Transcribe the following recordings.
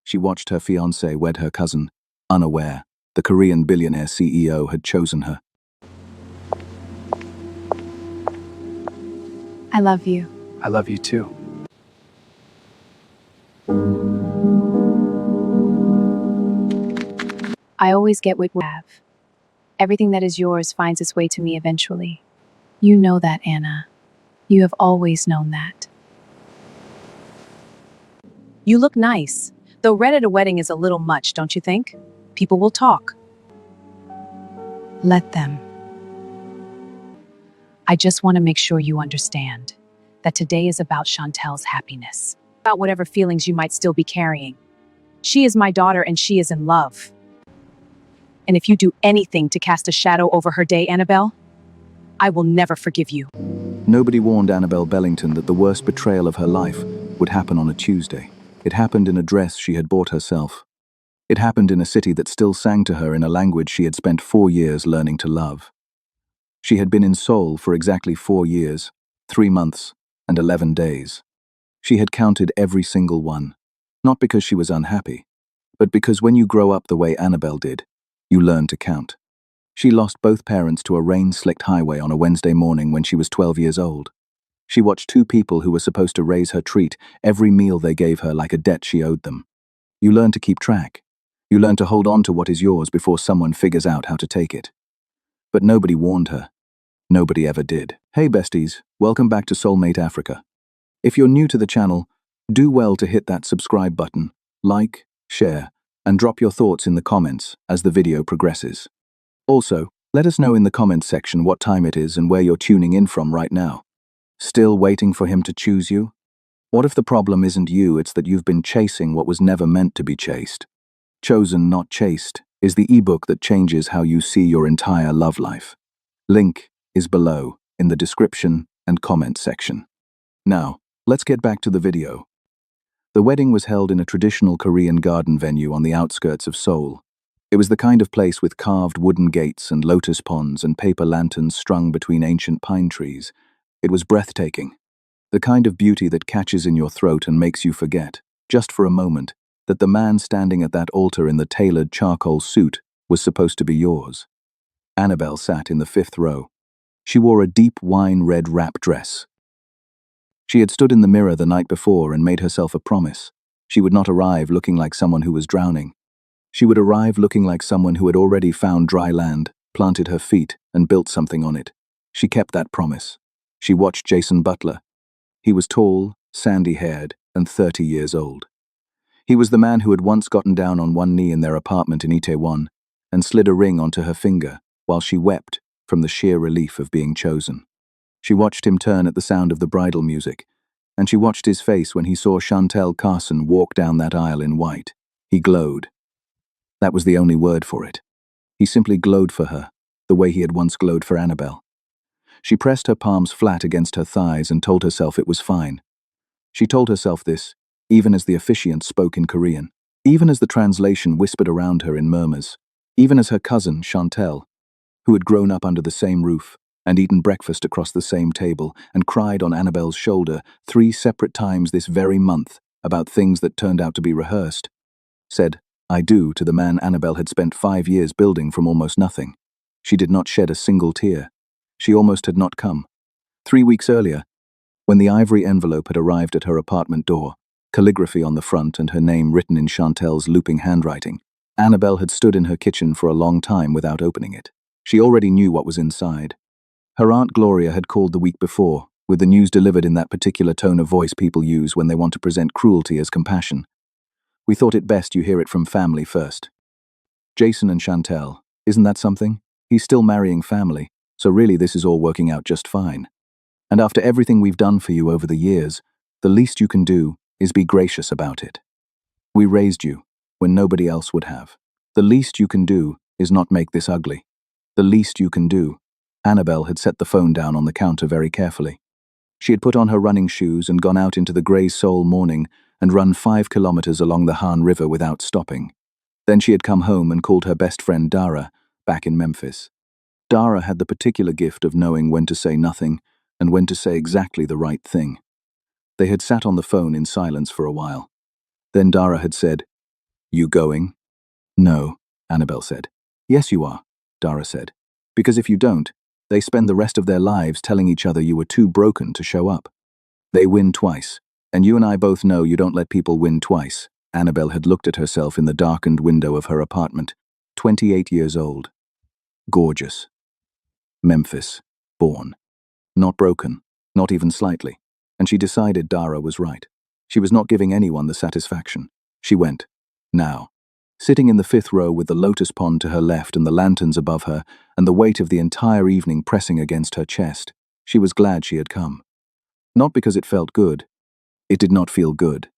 She watched her fiancé wed her cousin, unaware the Korean billionaire CEO had chosen her. I love you. I love you too. I always get what we have. Everything that is yours finds its way to me eventually. You know that, Anna. You have always known that. You look nice. Though red at a wedding is a little much, don't you think? People will talk. Let them. I just want to make sure you understand that today is about Chantel's happiness, about whatever feelings you might still be carrying. She is my daughter and she is in love. And if you do anything to cast a shadow over her day, Annabelle, I will never forgive you. Nobody warned Annabelle Bellington that the worst betrayal of her life would happen on a Tuesday. It happened in a dress she had bought herself. It happened in a city that still sang to her in a language she had spent 4 years learning to love. She had been in Seoul for exactly 4 years, 3 months, and 11 days. She had counted every single one, not because she was unhappy, but because when you grow up the way Annabelle did, you learn to count. She lost both parents to a rain-slicked highway on a Wednesday morning when she was 12 years old. She watched 2 people who were supposed to raise her treat every meal they gave her like a debt she owed them. You learn to keep track. You learn to hold on to what is yours before someone figures out how to take it. But nobody warned her. Nobody ever did. Hey besties, welcome back to Soulmate Africa. If you're new to the channel, do well to hit that subscribe button, like, share, and drop your thoughts in the comments as the video progresses. Also, let us know in the comments section what time it is and where you're tuning in from right now. Still waiting for him to choose you? What if the problem isn't you, it's that you've been chasing what was never meant to be chased? Chosen, Not Chased is the ebook that changes how you see your entire love life. Link is below in the description and comment section. Now, let's get back to the video. The wedding was held in a traditional Korean garden venue on the outskirts of Seoul. It was the kind of place with carved wooden gates and lotus ponds and paper lanterns strung between ancient pine trees. It was breathtaking. The kind of beauty that catches in your throat and makes you forget, just for a moment, that the man standing at that altar in the tailored charcoal suit was supposed to be yours. Annabelle sat in the 5th row. She wore a deep wine-red wrap dress. She had stood in the mirror the night before and made herself a promise. She would not arrive looking like someone who was drowning. She would arrive looking like someone who had already found dry land, planted her feet, and built something on it. She kept that promise. She watched Jason Butler. He was tall, sandy-haired, and 30 years old. He was the man who had once gotten down on one knee in their apartment in Itaewon and slid a ring onto her finger while she wept from the sheer relief of being chosen. She watched him turn at the sound of the bridal music, and she watched his face when he saw Chantel Carson walk down that aisle in white. He glowed. That was the only word for it. He simply glowed for her, the way he had once glowed for Annabelle. She pressed her palms flat against her thighs and told herself it was fine. She told herself this, even as the officiant spoke in Korean, even as the translation whispered around her in murmurs, even as her cousin, Chantel, who had grown up under the same roof and eaten breakfast across the same table and cried on Annabelle's shoulder 3 separate times this very month about things that turned out to be rehearsed, said, "I do" to the man Annabelle had spent 5 years building from almost nothing. She did not shed a single tear. She almost had not come. 3 weeks earlier, when the ivory envelope had arrived at her apartment door, calligraphy on the front and her name written in Chantel's looping handwriting, Annabelle had stood in her kitchen for a long time without opening it. She already knew what was inside. Her Aunt Gloria had called the week before, with the news delivered in that particular tone of voice people use when they want to present cruelty as compassion. "We thought it best you hear it from family first. Jason and Chantel, isn't that something? He's still marrying family, so really this is all working out just fine. And after everything we've done for you over the years, the least you can do is be gracious about it. We raised you when nobody else would have. The least you can do is not make this ugly. The least you can do." Annabelle had set the phone down on the counter very carefully. She had put on her running shoes and gone out into the grey Seoul morning and run 5 kilometers along the Han River without stopping. Then she had come home and called her best friend Dara, back in Memphis. Dara had the particular gift of knowing when to say nothing and when to say exactly the right thing. They had sat on the phone in silence for a while. Then Dara had said, You going? No, Annabelle said. Yes, you are, Dara said. Because if you don't, they spend the rest of their lives telling each other you were too broken to show up. They win twice, and you and I both know you don't let people win twice. Annabelle had looked at herself in the darkened window of her apartment, 28 years old. Gorgeous. Memphis. Born. Not broken, not even slightly. And she decided Dara was right. She was not giving anyone the satisfaction. She went. Now. Sitting in the fifth row with the lotus pond to her left and the lanterns above her, and the weight of the entire evening pressing against her chest, she was glad she had come. Not because it felt good. It did not feel good.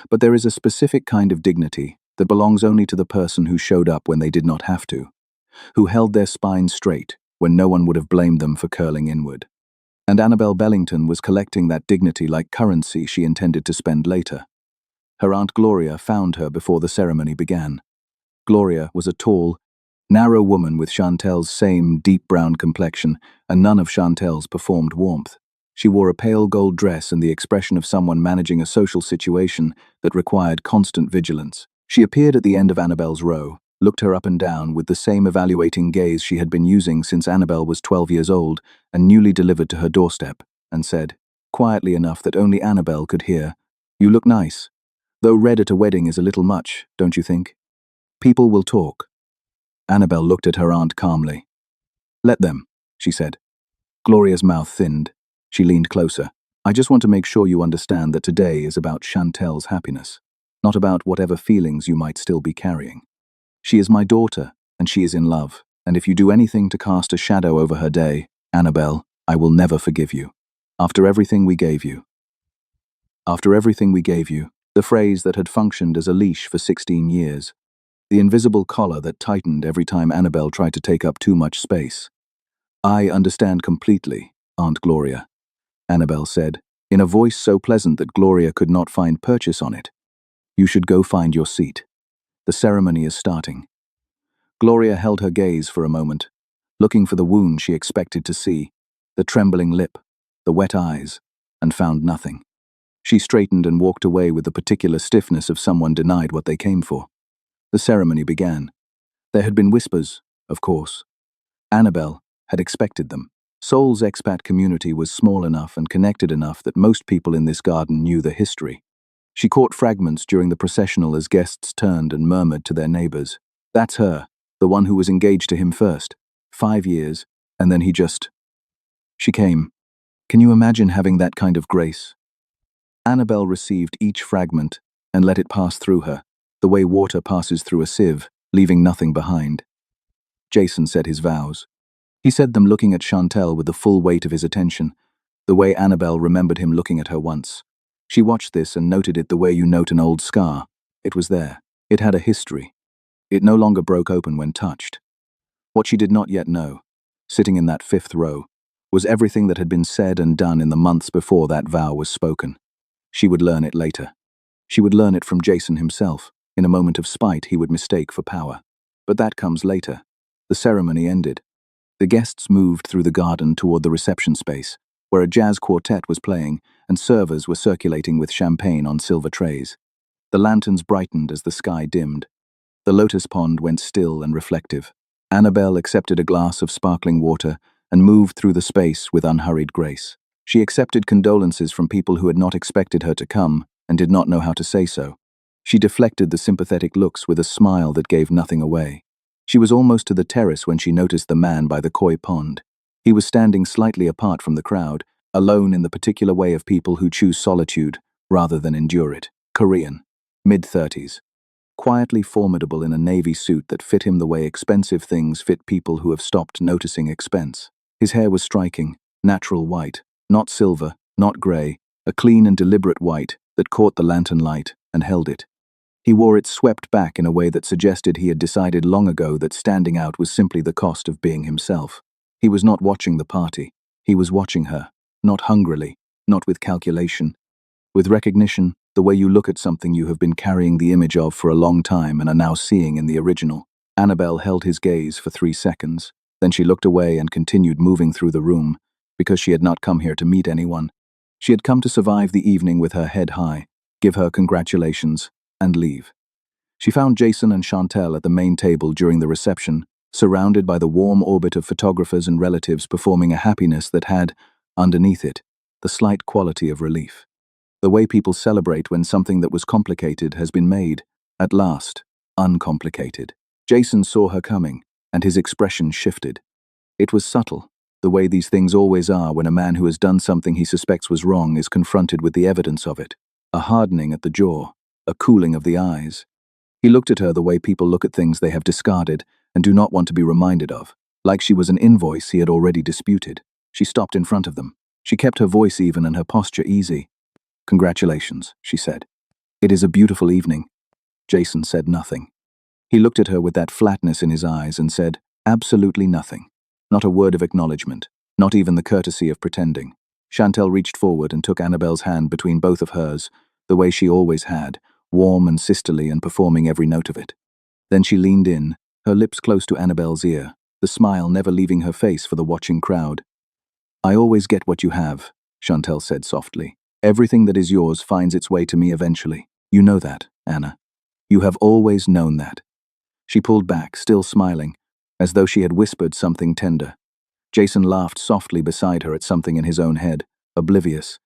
But there is a specific kind of dignity that belongs only to the person who showed up when they did not have to, who held their spine straight when no one would have blamed them for curling inward. And Annabelle Bellington was collecting that dignity like currency she intended to spend later. Her Aunt Gloria found her before the ceremony began. Gloria was a tall, narrow woman with Chantel's same deep brown complexion, and none of Chantel's performed warmth. She wore a pale gold dress and the expression of someone managing a social situation that required constant vigilance. She appeared at the end of Annabelle's row, looked her up and down with the same evaluating gaze she had been using since Annabelle was 12 years old and newly delivered to her doorstep, and said, quietly enough that only Annabelle could hear, "You look nice. Though red at a wedding is a little much, don't you think? People will talk." Annabelle looked at her aunt calmly. "Let them," she said. Gloria's mouth thinned. She leaned closer. "I just want to make sure you understand that today is about Chantel's happiness, not about whatever feelings you might still be carrying. She is my daughter, and she is in love, and if you do anything to cast a shadow over her day, Annabelle, I will never forgive you. After everything we gave you." After everything we gave you, the phrase that had functioned as a leash for 16 years. The invisible collar that tightened every time Annabelle tried to take up too much space. "I understand completely, Aunt Gloria," Annabelle said, in a voice so pleasant that Gloria could not find purchase on it. "You should go find your seat. The ceremony is starting." Gloria held her gaze for a moment, looking for the wound she expected to see, the trembling lip, the wet eyes, and found nothing. She straightened and walked away with the particular stiffness of someone denied what they came for. The ceremony began. There had been whispers, of course. Annabelle had expected them. Seoul's expat community was small enough and connected enough that most people in this garden knew the history. She caught fragments during the processional as guests turned and murmured to their neighbors. "That's her, the one who was engaged to him first. 5 years, and then he just..." She came. Can you imagine having that kind of grace? Annabelle received each fragment and let it pass through her, the way water passes through a sieve, leaving nothing behind. Jason said his vows. He said them looking at Chantel with the full weight of his attention, the way Annabelle remembered him looking at her once. She watched this and noted it the way you note an old scar. It was there. It had a history. It no longer broke open when touched. What she did not yet know, sitting in that fifth row, was everything that had been said and done in the months before that vow was spoken. She would learn it later. She would learn it from Jason himself. In a moment of spite he would mistake for power. But that comes later. The ceremony ended. The guests moved through the garden toward the reception space, where a jazz quartet was playing and servers were circulating with champagne on silver trays. The lanterns brightened as the sky dimmed. The lotus pond went still and reflective. Annabelle accepted a glass of sparkling water and moved through the space with unhurried grace. She accepted condolences from people who had not expected her to come and did not know how to say so. She deflected the sympathetic looks with a smile that gave nothing away. She was almost to the terrace when she noticed the man by the koi pond. He was standing slightly apart from the crowd, alone in the particular way of people who choose solitude rather than endure it. Korean, mid-30s. Quietly formidable in a navy suit that fit him the way expensive things fit people who have stopped noticing expense. His hair was striking, natural white, not silver, not grey, a clean and deliberate white that caught the lantern light and held it. He wore it swept back in a way that suggested he had decided long ago that standing out was simply the cost of being himself. He was not watching the party. He was watching her, not hungrily, not with calculation. With recognition, the way you look at something you have been carrying the image of for a long time and are now seeing in the original. Annabelle held his gaze for 3 seconds. Then she looked away and continued moving through the room, because she had not come here to meet anyone. She had come to survive the evening with her head high, give her congratulations, and leave. She found Jason and Chantel at the main table during the reception, surrounded by the warm orbit of photographers and relatives performing a happiness that had, underneath it, the slight quality of relief. The way people celebrate when something that was complicated has been made, at last, uncomplicated. Jason saw her coming, and his expression shifted. It was subtle, the way these things always are when a man who has done something he suspects was wrong is confronted with the evidence of it. A hardening at the jaw, a cooling of the eyes. He looked at her the way people look at things they have discarded and do not want to be reminded of, like she was an invoice he had already disputed. She stopped in front of them. She kept her voice even and her posture easy. "Congratulations," she said. "It is a beautiful evening." Jason said nothing. He looked at her with that flatness in his eyes and said, absolutely nothing. Not a word of acknowledgement, not even the courtesy of pretending. Chantel reached forward and took Annabelle's hand between both of hers, the way she always had, warm and sisterly and performing every note of it. Then she leaned in, her lips close to Annabelle's ear, the smile never leaving her face for the watching crowd. "I always get what you have," Chantel said softly. "Everything that is yours finds its way to me eventually. You know that, Anna. You have always known that." She pulled back, still smiling, as though she had whispered something tender. Jason laughed softly beside her at something in his own head, oblivious,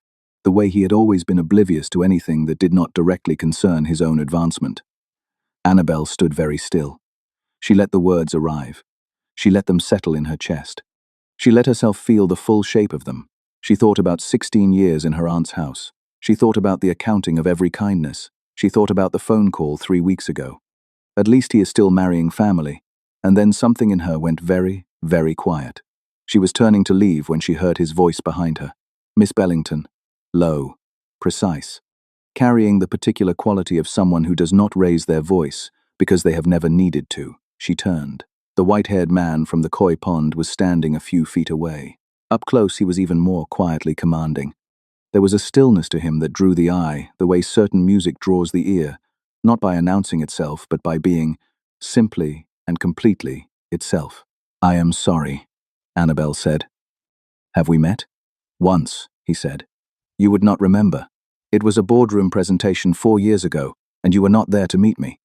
the way he had always been oblivious to anything that did not directly concern his own advancement. Annabelle stood very still. She let the words arrive. She let them settle in her chest. She let herself feel the full shape of them. She thought about 16 years in her aunt's house. She thought about the accounting of every kindness. She thought about the phone call 3 weeks ago. At least he is still marrying family. And then something in her went very, very quiet. She was turning to leave when she heard his voice behind her. "Miss Bellington." Low, precise, carrying the particular quality of someone who does not raise their voice because they have never needed to. She turned. The white-haired man from the koi pond was standing a few feet away. Up close he was even more quietly commanding. There was a stillness to him that drew the eye, the way certain music draws the ear, not by announcing itself, but by being, simply and completely, itself. "I am sorry," Annabelle said. "Have we met?" "Once," he said. "You would not remember. It was a boardroom presentation 4 years ago, and you were not there to meet me.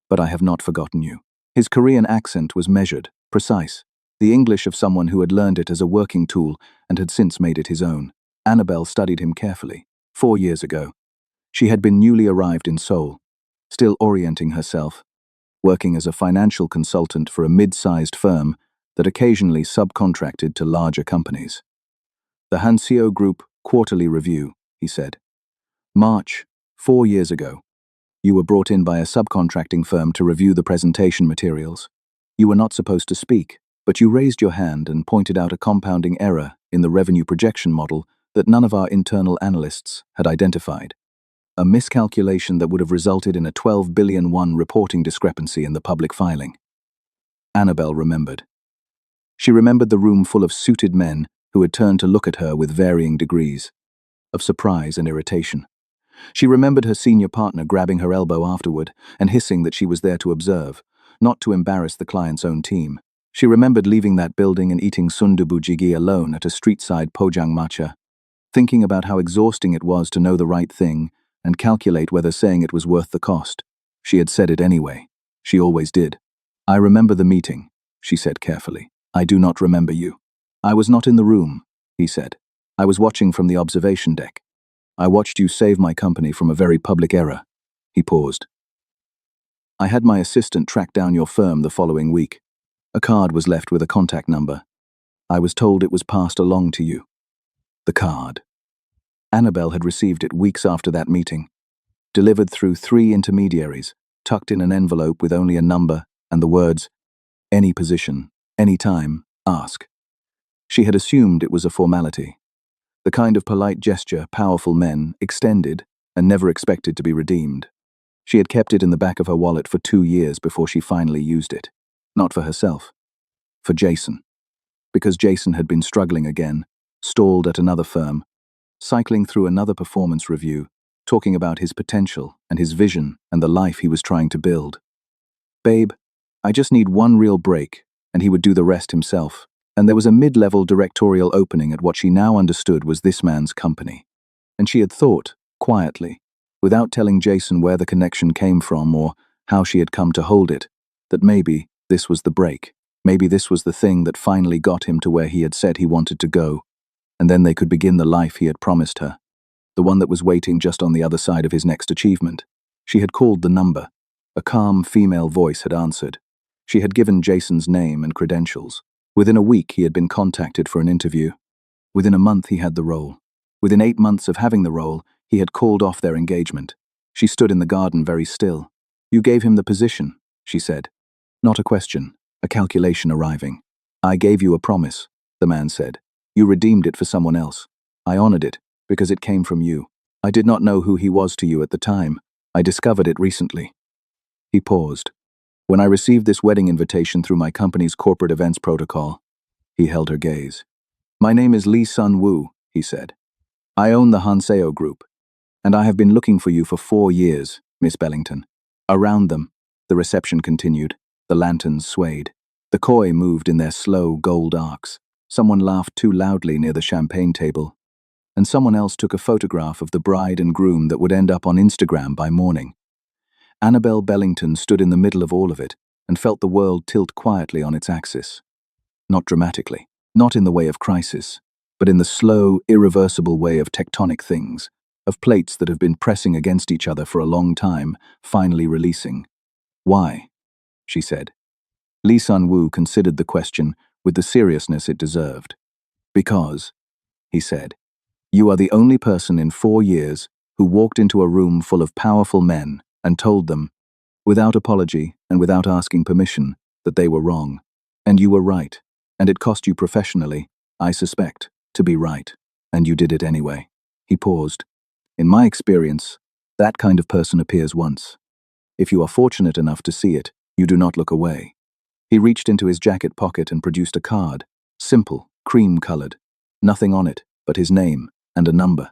But I have not forgotten you." His Korean accent was measured, precise, the English of someone who had learned it as a working tool and had since made it his own. Annabelle studied him carefully. 4 years ago. She had been newly arrived in Seoul, still orienting herself, working as a financial consultant for a mid-sized firm that occasionally subcontracted to larger companies. "The Hanseo Group Quarterly Review," he said. "March, 4 years ago. You were brought in by a subcontracting firm to review the presentation materials. You were not supposed to speak, but you raised your hand and pointed out a compounding error in the revenue projection model that none of our internal analysts had identified. A miscalculation that would have resulted in a 12 billion won reporting discrepancy in the public filing." Annabelle remembered. She remembered the room full of suited men who had turned to look at her with varying degrees of surprise and irritation. She remembered her senior partner grabbing her elbow afterward and hissing that she was there to observe, not to embarrass the client's own team. She remembered leaving that building and eating sundubu jjigae alone at a street-side pojang matcha, thinking about how exhausting it was to know the right thing and calculate whether saying it was worth the cost. She had said it anyway. She always did. "I remember the meeting," she said carefully. "I do not remember you." "I was not in the room," he said. "I was watching from the observation deck. I watched you save my company from a very public error." He paused. "I had my assistant track down your firm the following week. A card was left with a contact number. I was told it was passed along to you." The card. Annabelle had received it weeks after that meeting, delivered through 3 intermediaries, tucked in an envelope with only a number and the words, "Any position, any time, ask." She had assumed it was a formality, the kind of polite gesture powerful men extended and never expected to be redeemed. She had kept it in the back of her wallet for 2 years before she finally used it. Not for herself. For Jason. Because Jason had been struggling again, stalled at another firm, cycling through another performance review, talking about his potential and his vision and the life he was trying to build. "Babe, I just need one real break," and he would do the rest himself. And there was a mid-level directorial opening at what she now understood was this man's company. And she had thought, quietly, without telling Jason where the connection came from or how she had come to hold it, that maybe this was the break. Maybe this was the thing that finally got him to where he had said he wanted to go, and then they could begin the life he had promised her, the one that was waiting just on the other side of his next achievement. She had called the number. A calm female voice had answered. She had given Jason's name and credentials. Within a week, he had been contacted for an interview. Within a month, he had the role. Within 8 months of having the role, he had called off their engagement. She stood in the garden very still. "You gave him the position," she said. Not a question, a calculation arriving. "I gave you a promise," the man said. "You redeemed it for someone else. I honored it, because it came from you. I did not know who he was to you at the time. I discovered it recently." He paused. "When I received this wedding invitation through my company's corporate events protocol," he held her gaze. "My name is Lee Sun-woo," he said. "I own the Hanseo Group, and I have been looking for you for 4 years, Miss Bellington." Around them, the reception continued. The lanterns swayed. The koi moved in their slow gold arcs. Someone laughed too loudly near the champagne table, and someone else took a photograph of the bride and groom that would end up on Instagram by morning. Annabelle Bellington stood in the middle of all of it and felt the world tilt quietly on its axis. Not dramatically, not in the way of crisis, but in the slow, irreversible way of tectonic things, of plates that have been pressing against each other for a long time, finally releasing. "Why?" she said. Lee Sun-woo considered the question with the seriousness it deserved. "Because," he said, "you are the only person in 4 years who walked into a room full of powerful men and told them, without apology and without asking permission, that they were wrong. And you were right, and it cost you professionally, I suspect, to be right, and you did it anyway." He paused. "In my experience, that kind of person appears once. If you are fortunate enough to see it, you do not look away." He reached into his jacket pocket and produced a card, simple, cream-colored, nothing on it but his name and a number.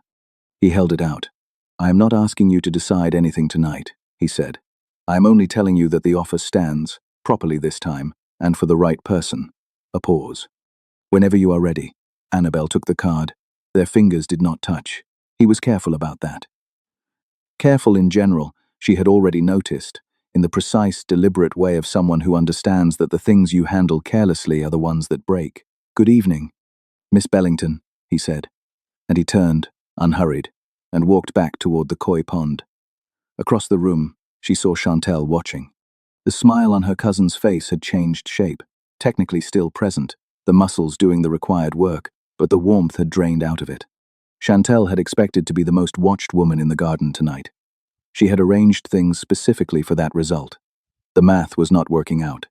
He held it out. "I am not asking you to decide anything tonight," he said. "I am only telling you that the offer stands, properly this time, and for the right person." A pause. "Whenever you are ready." Annabelle took the card. Their fingers did not touch. He was careful about that. Careful in general, she had already noticed, in the precise, deliberate way of someone who understands that the things you handle carelessly are the ones that break. "Good evening, Miss Bellington," he said, and he turned, unhurried, and walked back toward the koi pond. Across the room, she saw Chantel watching. The smile on her cousin's face had changed shape, technically still present, the muscles doing the required work, but the warmth had drained out of it. Chantel had expected to be the most watched woman in the garden tonight. She had arranged things specifically for that result. The math was not working out.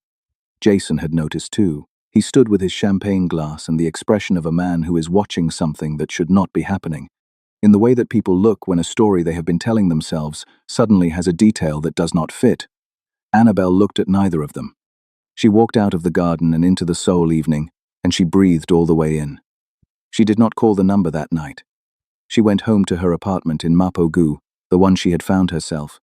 Jason had noticed too. He stood with his champagne glass and the expression of a man who is watching something that should not be happening, in the way that people look when a story they have been telling themselves suddenly has a detail that does not fit. Annabelle looked at neither of them. She walked out of the garden and into the Seoul evening, and she breathed all the way in. She did not call the number that night. She went home to her apartment in Mapo-gu, the one she had found herself,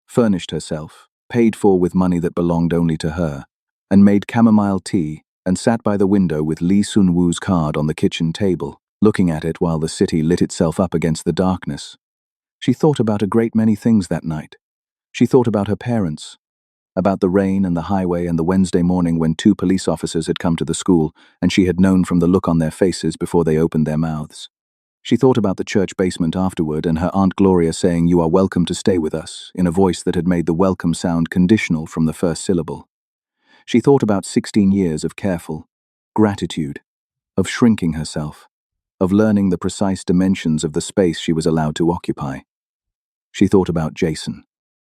furnished herself, paid for with money that belonged only to her, and made chamomile tea and sat by the window with Lee Sun-woo's card on the kitchen table, looking at it while the city lit itself up against the darkness. She thought about a great many things that night. She thought about her parents, about the rain and the highway and the Wednesday morning when 2 police officers had come to the school, and she had known from the look on their faces before they opened their mouths. She thought about the church basement afterward and her Aunt Gloria saying, "You are welcome to stay with us," in a voice that had made the welcome sound conditional from the first syllable. She thought about 16 years of careful gratitude, of shrinking herself, of learning the precise dimensions of the space she was allowed to occupy. She thought about Jason.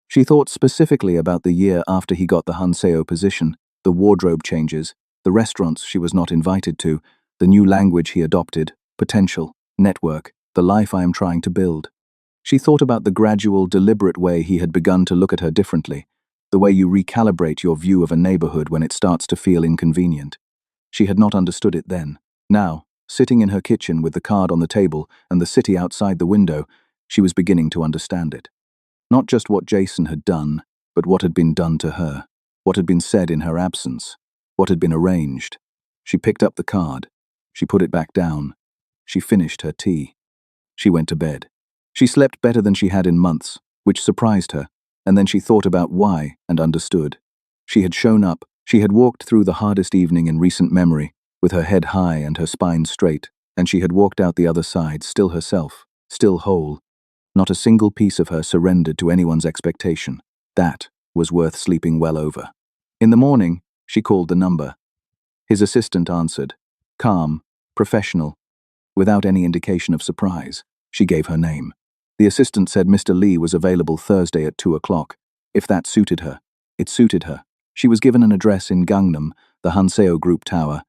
She thought specifically about the year after he got the Hanseo position, the wardrobe changes, the restaurants she was not invited to, the new language he adopted, potential, network, the life I am trying to build. She thought about the gradual, deliberate way he had begun to look at her differently, the way you recalibrate your view of a neighborhood when it starts to feel inconvenient. She had not understood it then. Now, sitting in her kitchen with the card on the table and the city outside the window, she was beginning to understand it. Not just what Jason had done, but what had been done to her, what had been said in her absence, what had been arranged. She picked up the card. She put it back down. She finished her tea. She went to bed. She slept better than she had in months, which surprised her, and then she thought about why and understood. She had shown up, she had walked through the hardest evening in recent memory, with her head high and her spine straight, and she had walked out the other side, still herself, still whole. Not a single piece of her surrendered to anyone's expectation. That was worth sleeping well over. In the morning, she called the number. His assistant answered. Calm, professional, without any indication of surprise. She gave her name. The assistant said Mr. Lee was available Thursday at 2 o'clock. If that suited her. It suited her. She was given an address in Gangnam, the Hanseo Group Tower,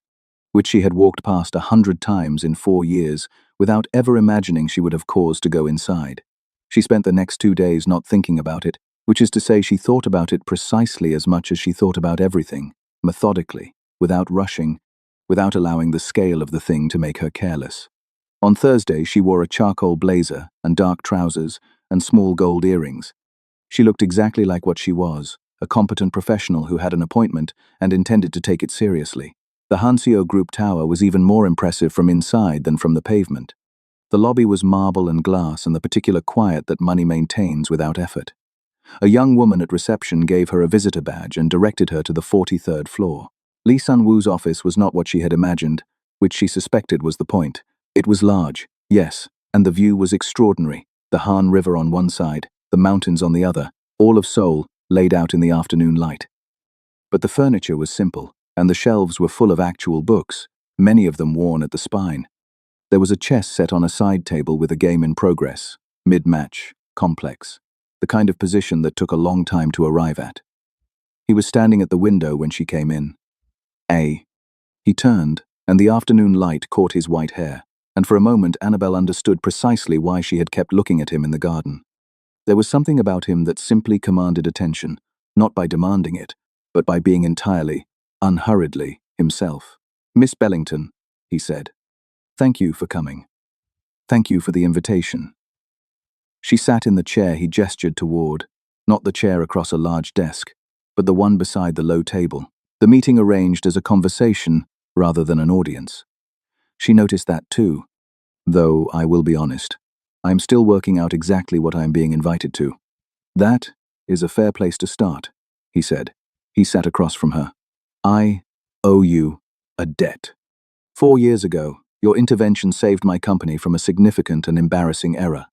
which she had walked past 100 times in 4 years, without ever imagining she would have cause to go inside. She spent the next 2 days not thinking about it, which is to say she thought about it precisely as much as she thought about everything, methodically, without rushing, without allowing the scale of the thing to make her careless. On Thursday, she wore a charcoal blazer and dark trousers and small gold earrings. She looked exactly like what she was, a competent professional who had an appointment and intended to take it seriously. The Hanseo Group Tower was even more impressive from inside than from the pavement. The lobby was marble and glass and the particular quiet that money maintains without effort. A young woman at reception gave her a visitor badge and directed her to the 43rd floor. Lee Sun-woo's office was not what she had imagined, which she suspected was the point. It was large, yes, and the view was extraordinary. The Han River on one side, the mountains on the other, all of Seoul laid out in the afternoon light. But the furniture was simple, and the shelves were full of actual books, many of them worn at the spine. There was a chess set on a side table with a game in progress, mid-match, complex, the kind of position that took a long time to arrive at. He was standing at the window when she came in. He turned, and the afternoon light caught his white hair, and for a moment Annabelle understood precisely why she had kept looking at him in the garden. There was something about him that simply commanded attention, not by demanding it, but by being entirely, unhurriedly, himself. Miss Bellington, he said. Thank you for coming. Thank you for the invitation. She sat in the chair he gestured toward, not the chair across a large desk, but the one beside the low table, the meeting arranged as a conversation rather than an audience. She noticed that too, though I will be honest, I am still working out exactly what I am being invited to. That is a fair place to start, he said. He sat across from her. I owe you a debt. 4 years ago, your intervention saved my company from a significant and embarrassing error.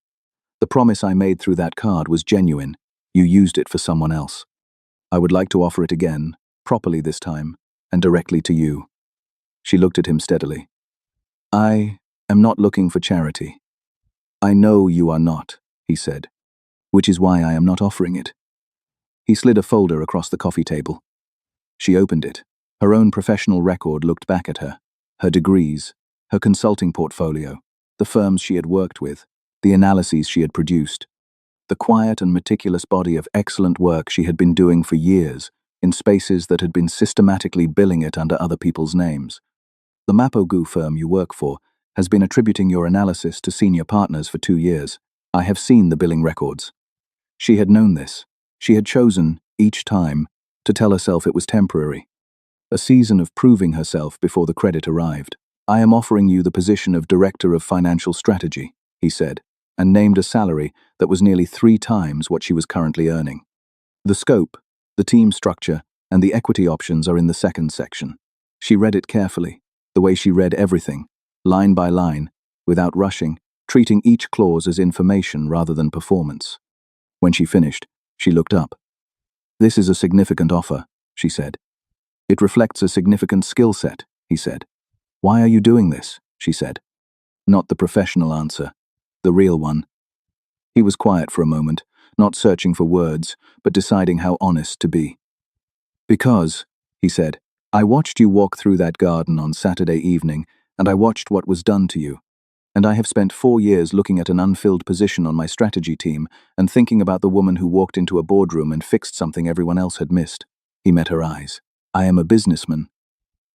The promise I made through that card was genuine. You used it for someone else. I would like to offer it again, properly this time, and directly to you. She looked at him steadily. I am not looking for charity. I know you are not, he said, which is why I am not offering it. He slid a folder across the coffee table. She opened it. Her own professional record looked back at her. Her degrees, her consulting portfolio, the firms she had worked with, the analyses she had produced, the quiet and meticulous body of excellent work she had been doing for years in spaces that had been systematically billing it under other people's names. The Mapogu firm you work for has been attributing your analysis to senior partners for 2 years. I have seen the billing records. She had known this. She had chosen, each time, to tell herself it was temporary. A season of proving herself before the credit arrived. I am offering you the position of Director of Financial Strategy, he said, and named a salary that was nearly 3 times what she was currently earning. The scope, the team structure, and the equity options are in the second section. She read it carefully, the way she read everything, line by line, without rushing, treating each clause as information rather than performance. When she finished, she looked up. This is a significant offer, she said. It reflects a significant skill set, he said. Why are you doing this? She said. Not the professional answer, the real one. He was quiet for a moment, not searching for words, but deciding how honest to be. Because, he said, I watched you walk through that garden on Saturday evening, and I watched what was done to you. And I have spent 4 years looking at an unfilled position on my strategy team and thinking about the woman who walked into a boardroom and fixed something everyone else had missed. He met her eyes. I am a businessman.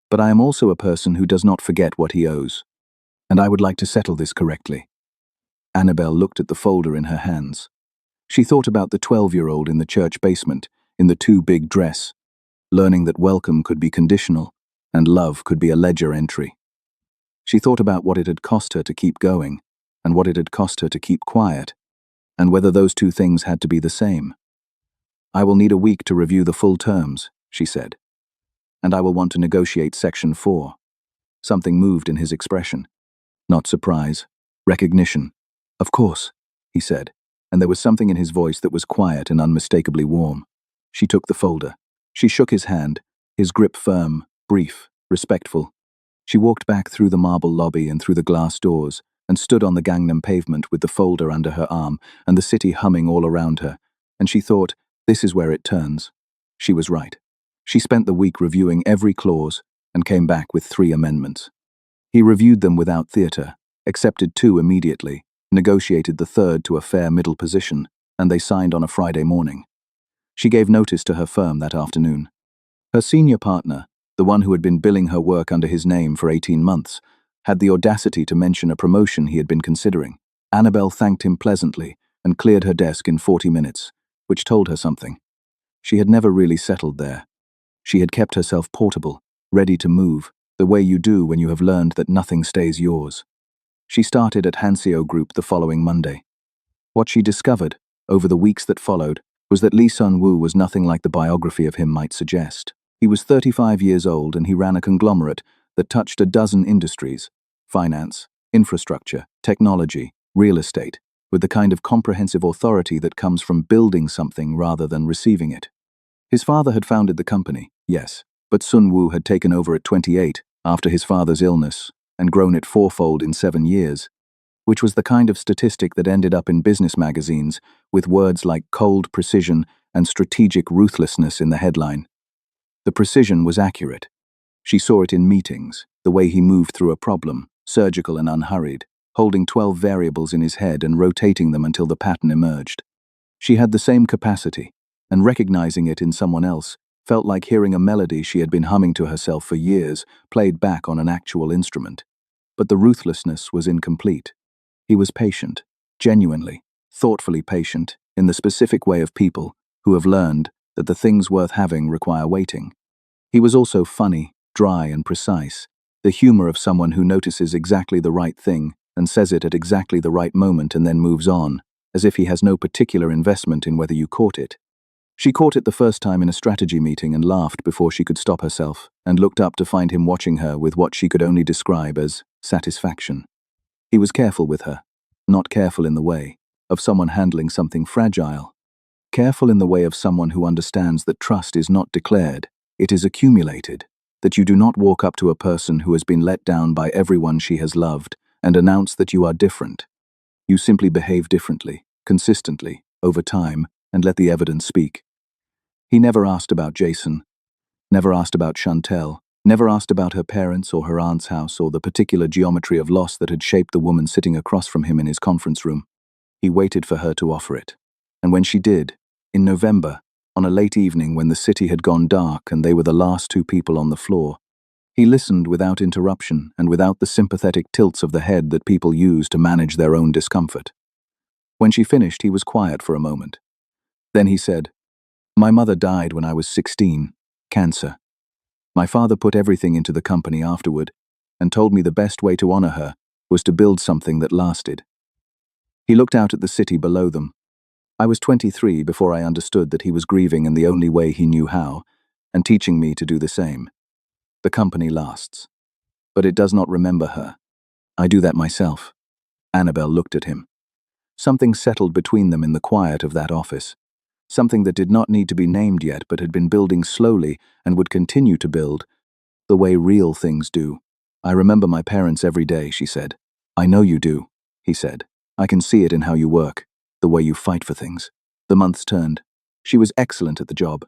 But I am also a person who does not forget what he owes. And I would like to settle this correctly. Annabelle looked at the folder in her hands. She thought about the 12-year-old in the church basement, in the too big dress, learning that welcome could be conditional and love could be a ledger entry. She thought about what it had cost her to keep going, and what it had cost her to keep quiet, and whether those two things had to be the same. I will need a week to review the full terms, she said. And I will want to negotiate Section 4. Something moved in his expression. Not surprise. Recognition. Of course, he said, and there was something in his voice that was quiet and unmistakably warm. She took the folder. She shook his hand, his grip firm, brief, respectful. She walked back through the marble lobby and through the glass doors, and stood on the Gangnam pavement with the folder under her arm and the city humming all around her, and she thought, this is where it turns. She was right. She spent the week reviewing every clause and came back with 3 amendments. He reviewed them without theatre, accepted 2 immediately, negotiated the 3rd to a fair middle position, and they signed on a Friday morning. She gave notice to her firm that afternoon. Her senior partner, the one who had been billing her work under his name for 18 months, had the audacity to mention a promotion he had been considering. Annabelle thanked him pleasantly and cleared her desk in 40 minutes, which told her something. She had never really settled there. She had kept herself portable, ready to move, the way you do when you have learned that nothing stays yours. She started at Hanseo Group the following Monday. What she discovered, over the weeks that followed, was that Lee Sun-woo was nothing like the biography of him might suggest. He was 35 years old and he ran a conglomerate that touched a dozen industries: finance, infrastructure, technology, real estate, with the kind of comprehensive authority that comes from building something rather than receiving it. His father had founded the company, yes, but Sun-woo had taken over at 28 after his father's illness and grown it 4-fold in 7 years, which was the kind of statistic that ended up in business magazines with words like cold precision and strategic ruthlessness in the headline. The precision was accurate. She saw it in meetings, the way he moved through a problem, surgical and unhurried, holding 12 variables in his head and rotating them until the pattern emerged. She had the same capacity, and recognizing it in someone else felt like hearing a melody she had been humming to herself for years, played back on an actual instrument. But the ruthlessness was incomplete. He was patient, genuinely, thoughtfully patient, in the specific way of people who have learned that the things worth having require waiting. He was also funny, dry and precise, the humor of someone who notices exactly the right thing and says it at exactly the right moment and then moves on, as if he has no particular investment in whether you caught it. She caught it the first time in a strategy meeting and laughed before she could stop herself, and looked up to find him watching her with what she could only describe as satisfaction. He was careful with her, not careful in the way of someone handling something fragile, careful in the way of someone who understands that trust is not declared, it is accumulated, that you do not walk up to a person who has been let down by everyone she has loved and announce that you are different. You simply behave differently, consistently, over time, and let the evidence speak. He never asked about Jason, never asked about Chantel, never asked about her parents or her aunt's house or the particular geometry of loss that had shaped the woman sitting across from him in his conference room. He waited for her to offer it. And when she did, in November, on a late evening when the city had gone dark and they were the last 2 people on the floor, he listened without interruption and without the sympathetic tilts of the head that people use to manage their own discomfort. When she finished, he was quiet for a moment. Then he said, "My mother died when I was 16, cancer. My father put everything into the company afterward and told me the best way to honor her was to build something that lasted." He looked out at the city below them. I was 23 before I understood that he was grieving in the only way he knew how, and teaching me to do the same. The company lasts, but it does not remember her. I do that myself. Annabelle looked at him. Something settled between them in the quiet of that office. Something that did not need to be named yet but had been building slowly and would continue to build, the way real things do. "I remember my parents every day," she said. "I know you do," he said. "I can see it in how you work, the way you fight for things." The months turned. She was excellent at the job.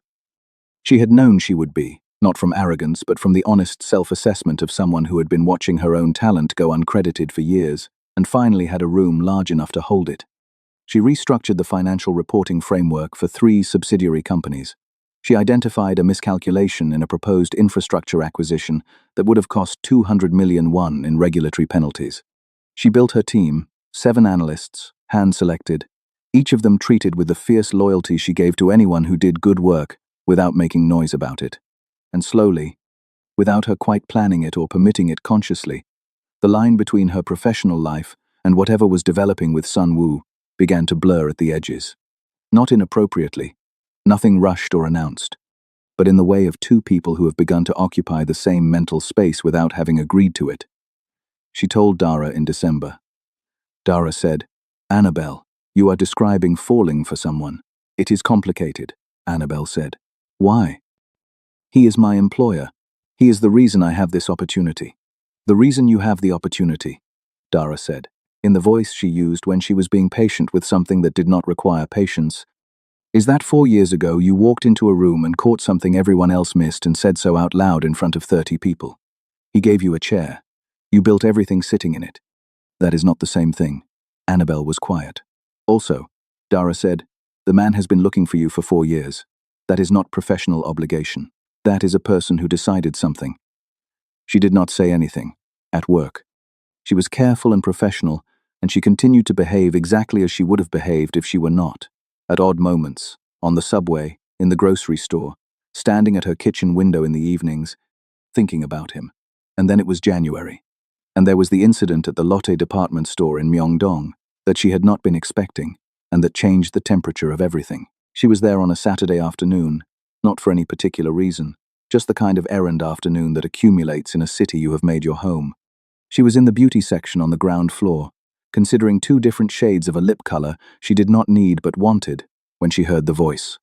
She had known she would be, not from arrogance but from the honest self-assessment of someone who had been watching her own talent go uncredited for years, and finally had a room large enough to hold it. She restructured the financial reporting framework for 3 subsidiary companies. She identified a miscalculation in a proposed infrastructure acquisition that would have cost 200 million won in regulatory penalties. She built her team, 7 analysts, hand-selected, each of them treated with the fierce loyalty she gave to anyone who did good work without making noise about it. And slowly, without her quite planning it or permitting it consciously, the line between her professional life and whatever was developing with Sun-woo began to blur at the edges. Not inappropriately, Nothing rushed or announced, but in the way of two people who have begun to occupy the same mental space without having agreed to it. She told Dara in December. Dara said, "Annabelle, you are describing falling for someone. It is complicated," Annabelle said. "Why?" "He is my employer. He is the reason I have this opportunity." "The reason you have the opportunity," Dara said, in the voice she used when she was being patient with something that did not require patience, "is that 4 years ago you walked into a room and caught something everyone else missed and said so out loud in front of 30 people. He gave you a chair. You built everything sitting in it. That is not the same thing." Annabelle was quiet. "Also," Dara said, "the man has been looking for you for 4 years. That is not professional obligation. That is a person who decided something." She did not say anything. At work. She was careful and professional, and she continued to behave exactly as she would have behaved if she were not. At odd moments, on the subway, in the grocery store, standing at her kitchen window in the evenings, thinking about him. And then it was January. And there was the incident at the Lotte department store in Myeongdong that she had not been expecting, and that changed the temperature of everything. She was there on a Saturday afternoon, not for any particular reason, just the kind of errand afternoon that accumulates in a city you have made your home. She was in the beauty section on the ground floor, considering 2 different shades of a lip color she did not need but wanted, when she heard the voice.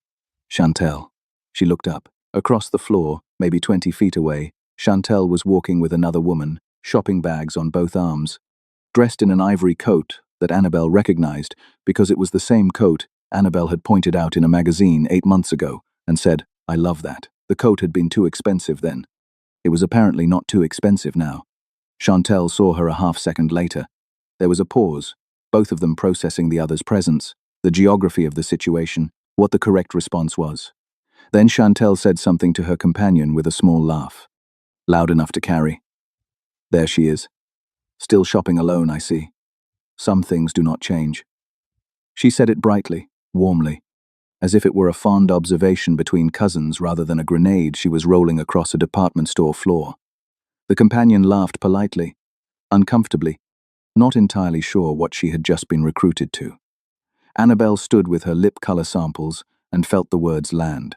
Chantel. She looked up. Across the floor, maybe 20 feet away, Chantel was walking with another woman, shopping bags on both arms, dressed in an ivory coat that Annabelle recognized because it was the same coat Annabelle had pointed out in a magazine 8 months ago and said, "I love that." The coat had been too expensive then. It was apparently not too expensive now. Chantel saw her a half-second later. There was a pause, both of them processing the other's presence, the geography of the situation, what the correct response was. Then Chantel said something to her companion with a small laugh. "Loud enough to carry. There she is. Still shopping alone, I see. Some things do not change." She said it brightly, warmly, as if it were a fond observation between cousins rather than a grenade she was rolling across a department store floor. The companion laughed politely, uncomfortably, not entirely sure what she had just been recruited to. Annabelle stood with her lip color samples and felt the words land.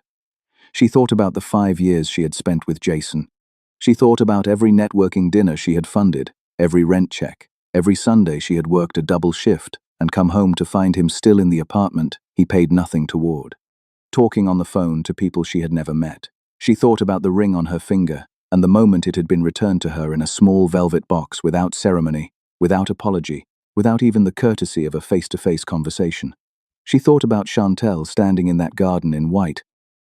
She thought about the 5 years she had spent with Jason. She thought about every networking dinner she had funded, every rent check, every Sunday she had worked a double shift and come home to find him still in the apartment he paid nothing toward, talking on the phone to people she had never met. She thought about the ring on her finger and the moment it had been returned to her in a small velvet box without ceremony, without apology, without even the courtesy of a face-to-face conversation. She thought about Chantel standing in that garden in white,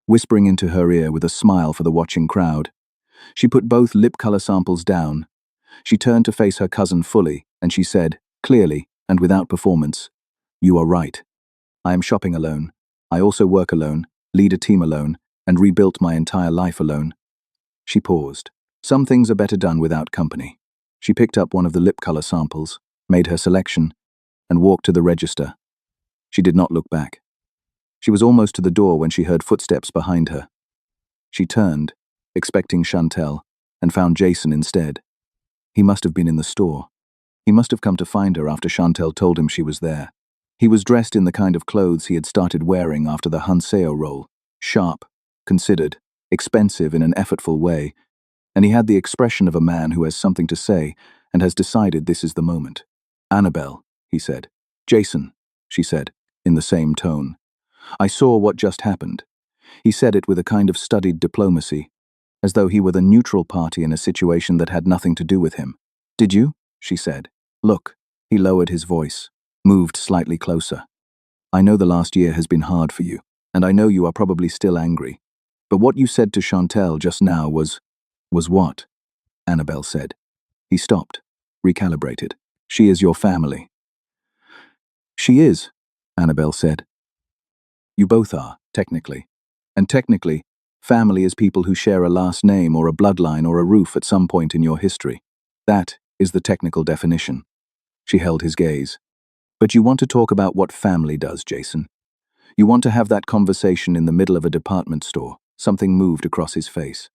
whispering into her ear with a smile for the watching crowd. She put both lip color samples down. She turned to face her cousin fully, and she said, clearly and without performance, "You are right. I am shopping alone. I also work alone, lead a team alone, and rebuilt my entire life alone." She paused. Some things are better done without company. She picked up one of the lip color samples, made her selection, and walked to the register. She did not look back. She was almost to the door when she heard footsteps behind her. She turned, expecting Chantel, and found Jason instead. He must have been in the store. He must have come to find her after Chantel told him she was there. He was dressed in the kind of clothes he had started wearing after the Hanseo role, sharp, considered, expensive in an effortful way, and he had the expression of a man who has something to say and has decided this is the moment. "Annabelle," he said. "Jason," she said, in the same tone. "I saw what just happened." He said it with a kind of studied diplomacy, as though he were the neutral party in a situation that had nothing to do with him. "Did you?" she said. "Look." He lowered his voice, moved slightly closer. "I know the last year has been hard for you, and I know you are probably still angry. But what you said to Chantel just now was what?" Annabelle said. He stopped, recalibrated. "She is your family." "She is," Annabelle said. "You both are, technically. And technically, family is people who share a last name or a bloodline or a roof at some point in your history. That is the technical definition." She held his gaze. "But you want to talk about what family does, Jason. You want to have that conversation in the middle of a department store." Something moved across his face.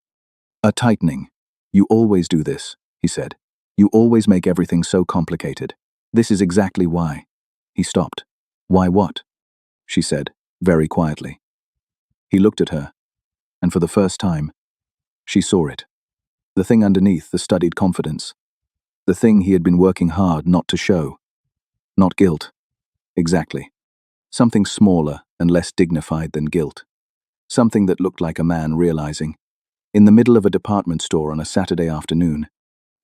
"A tightening. You always do this," he said. "You always make everything so complicated. This is exactly why." He stopped. "Why what?" she said, very quietly. He looked at her, and for the first time, she saw it. The thing underneath the studied confidence. The thing he had been working hard not to show. Not guilt. Exactly. Something smaller and less dignified than guilt. Something that looked like a man realizing, in the middle of a department store on a Saturday afternoon,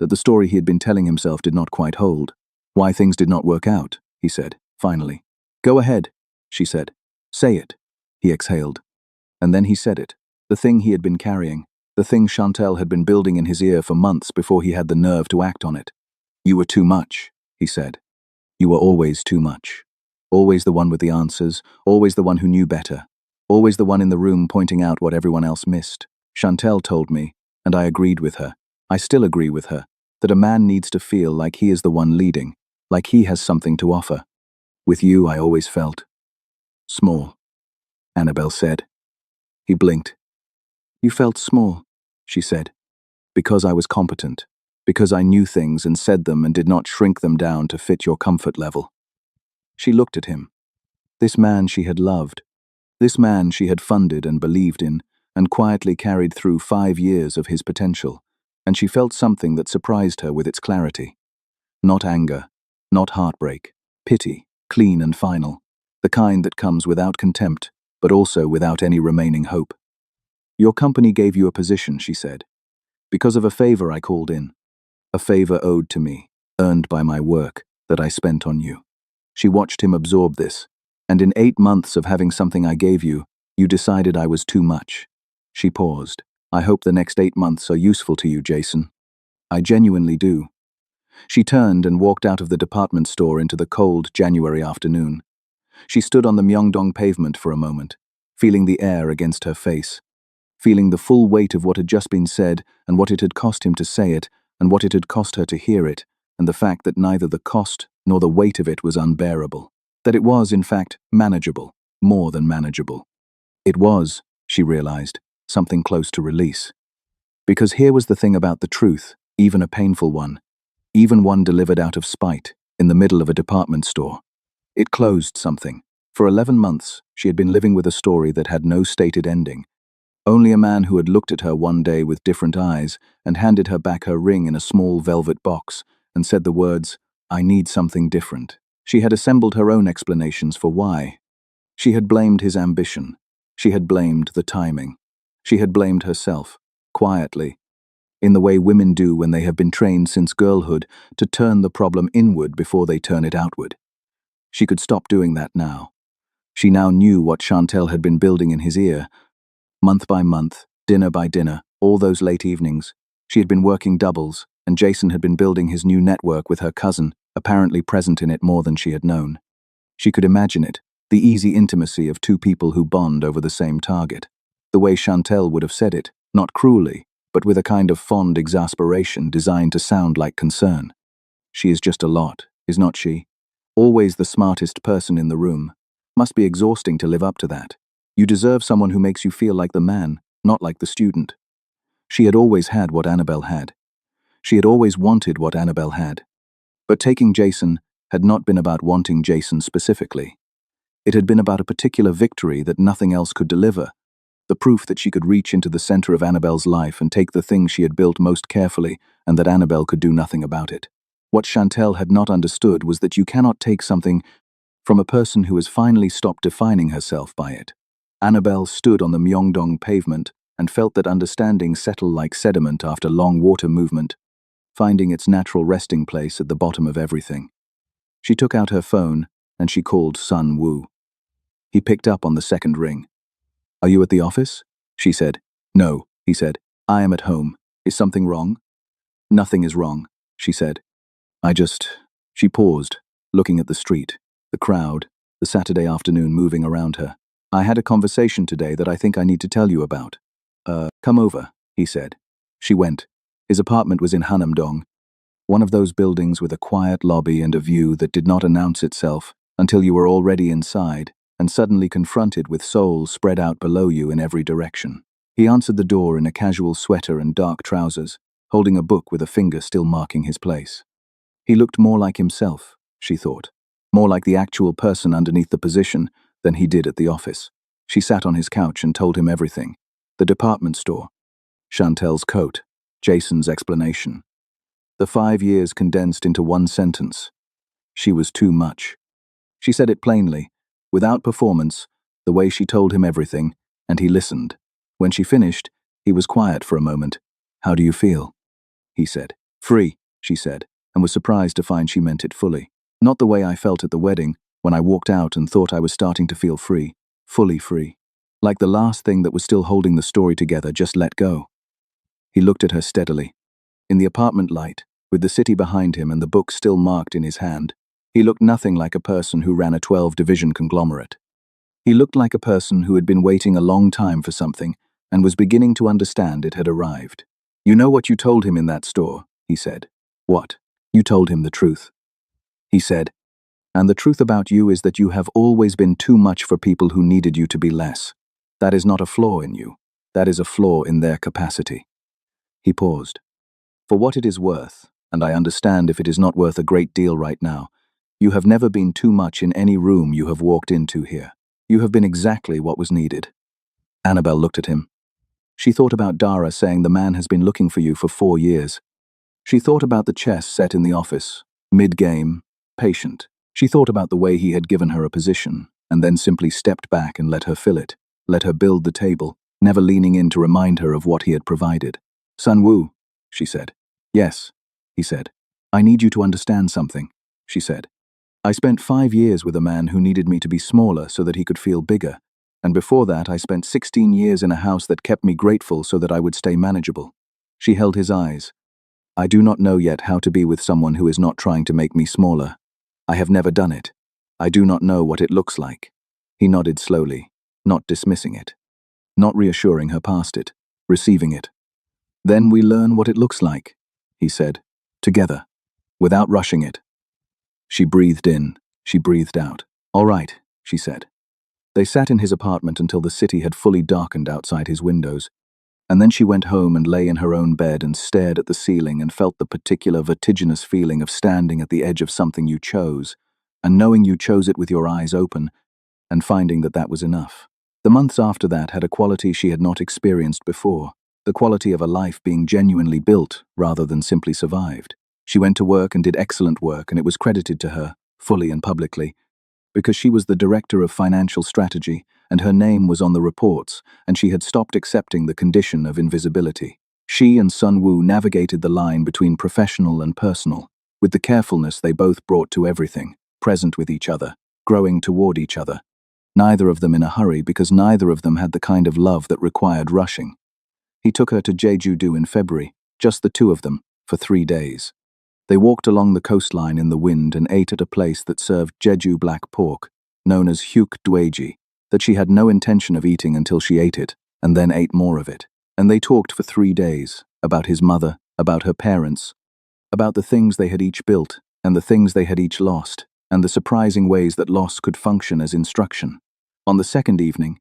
that the story he had been telling himself did not quite hold. Why things did not work out, he said, finally. Go ahead, she said. Say it. He exhaled. And then he said it. The thing he had been carrying. The thing Chantel had been building in his ear for months before he had the nerve to act on it. You were too much, he said. You were always too much. Always the one with the answers, always the one who knew better. Always the one in the room pointing out what everyone else missed. Chantel told me, and I agreed with her, I still agree with her, that a man needs to feel like he is the one leading, like he has something to offer. With you, I always felt small, Annabelle said. He blinked. You felt small, she said, because I was competent, because I knew things and said them and did not shrink them down to fit your comfort level. She looked at him. This man she had loved, this man she had funded and believed in, and quietly carried through 5 years of his potential, and she felt something that surprised her with its clarity. Not anger, not heartbreak, pity, clean and final, the kind that comes without contempt, but also without any remaining hope. Your company gave you a position, she said, because of a favor I called in. A favor owed to me, earned by my work, that I spent on you. She watched him absorb this, and in 8 months of having something I gave you, you decided I was too much. She paused. I hope the next 8 months are useful to you, Jason. I genuinely do. She turned and walked out of the department store into the cold January afternoon. She stood on the Myeongdong pavement for a moment, feeling the air against her face, feeling the full weight of what had just been said and what it had cost him to say it and what it had cost her to hear it, and the fact that neither the cost nor the weight of it was unbearable, that it was, in fact, manageable, more than manageable. It was, she realized, something close to release. Because here was the thing about the truth, even a painful one, even one delivered out of spite, in the middle of a department store. It closed something. For 11 months, she had been living with a story that had no stated ending. Only a man who had looked at her one day with different eyes and handed her back her ring in a small velvet box and said the words, I need something different. She had assembled her own explanations for why. She had blamed his ambition. She had blamed the timing. She had blamed herself, quietly, in the way women do when they have been trained since girlhood to turn the problem inward before they turn it outward. She could stop doing that now. She now knew what Chantel had been building in his ear. Month by month, dinner by dinner, all those late evenings, she had been working doubles, and Jason had been building his new network with her cousin, apparently present in it more than she had known. She could imagine it, the easy intimacy of two people who bond over the same target. The way Chantel would have said it, not cruelly, but with a kind of fond exasperation designed to sound like concern. She is just a lot, is not she? Always the smartest person in the room. Must be exhausting to live up to that. You deserve someone who makes you feel like the man, not like the student. She had always had what Annabelle had. She had always wanted what Annabelle had. But taking Jason had not been about wanting Jason specifically. It had been about a particular victory that nothing else could deliver, the proof that she could reach into the center of Annabelle's life and take the thing she had built most carefully and that Annabelle could do nothing about it. What Chantel had not understood was that you cannot take something from a person who has finally stopped defining herself by it. Annabelle stood on the Myeongdong pavement and felt that understanding settle like sediment after long water movement, finding its natural resting place at the bottom of everything. She took out her phone and she called Sun Woo. He picked up on the second ring. Are you at the office? She said. No, he said. I am at home. Is something wrong? Nothing is wrong, she said. She paused, looking at the street, the crowd, the Saturday afternoon moving around her. I had a conversation today that I think I need to tell you about. Come over, he said. She went. His apartment was in Hanamdong, one of those buildings with a quiet lobby and a view that did not announce itself until you were already inside and suddenly confronted with Seoul spread out below you in every direction. He answered the door in a casual sweater and dark trousers, holding a book with a finger still marking his place. He looked more like himself, she thought, more like the actual person underneath the position than he did at the office. She sat on his couch and told him everything. The department store, Chantel's coat, Jason's explanation. The 5 years condensed into one sentence. She was too much. She said it plainly, without performance, the way she told him everything, and he listened. When she finished, he was quiet for a moment. "How do you feel?" he said. "Free," she said, and was surprised to find she meant it fully. Not the way I felt at the wedding, when I walked out and thought I was starting to feel free, fully free. Like the last thing that was still holding the story together just let go. He looked at her steadily. In the apartment light, with the city behind him and the book still marked in his hand, he looked nothing like a person who ran a 12-division conglomerate. He looked like a person who had been waiting a long time for something and was beginning to understand it had arrived. "You know what you told him in that store," he said. "What?" "You told him the truth," he said. "And the truth about you is that you have always been too much for people who needed you to be less. That is not a flaw in you. That is a flaw in their capacity." He paused. "For what it is worth, and I understand if it is not worth a great deal right now, you have never been too much in any room you have walked into here. You have been exactly what was needed." Annabelle looked at him. She thought about Dara saying the man has been looking for you for 4 years. She thought about the chess set in the office, mid-game, patient. She thought about the way he had given her a position, and then simply stepped back and let her fill it, let her build the table, never leaning in to remind her of what he had provided. "Sun-woo," she said. "Yes," he said. "I need you to understand something," she said. "I spent 5 years with a man who needed me to be smaller so that he could feel bigger, and before that I spent 16 years in a house that kept me grateful so that I would stay manageable." She held his eyes. "I do not know yet how to be with someone who is not trying to make me smaller. I have never done it. I do not know what it looks like." He nodded slowly, not dismissing it, not reassuring her past it, receiving it. "Then we learn what it looks like," he said, "together, without rushing it." She breathed in, she breathed out. "All right," she said. They sat in his apartment until the city had fully darkened outside his windows, and then she went home and lay in her own bed and stared at the ceiling and felt the particular vertiginous feeling of standing at the edge of something you chose, and knowing you chose it with your eyes open, and finding that that was enough. The months after that had a quality she had not experienced before, the quality of a life being genuinely built rather than simply survived. She went to work and did excellent work, and it was credited to her, fully and publicly, because she was the director of financial strategy, and her name was on the reports, and she had stopped accepting the condition of invisibility. She and Sun-woo navigated the line between professional and personal, with the carefulness they both brought to everything, present with each other, growing toward each other. Neither of them in a hurry because neither of them had the kind of love that required rushing. He took her to Jeju-do in February, just the two of them, for 3 days. They walked along the coastline in the wind and ate at a place that served Jeju black pork, known as hyuk dwaeji, that she had no intention of eating until she ate it, and then ate more of it. And they talked for 3 days, about his mother, about her parents, about the things they had each built, and the things they had each lost, and the surprising ways that loss could function as instruction. On the second evening,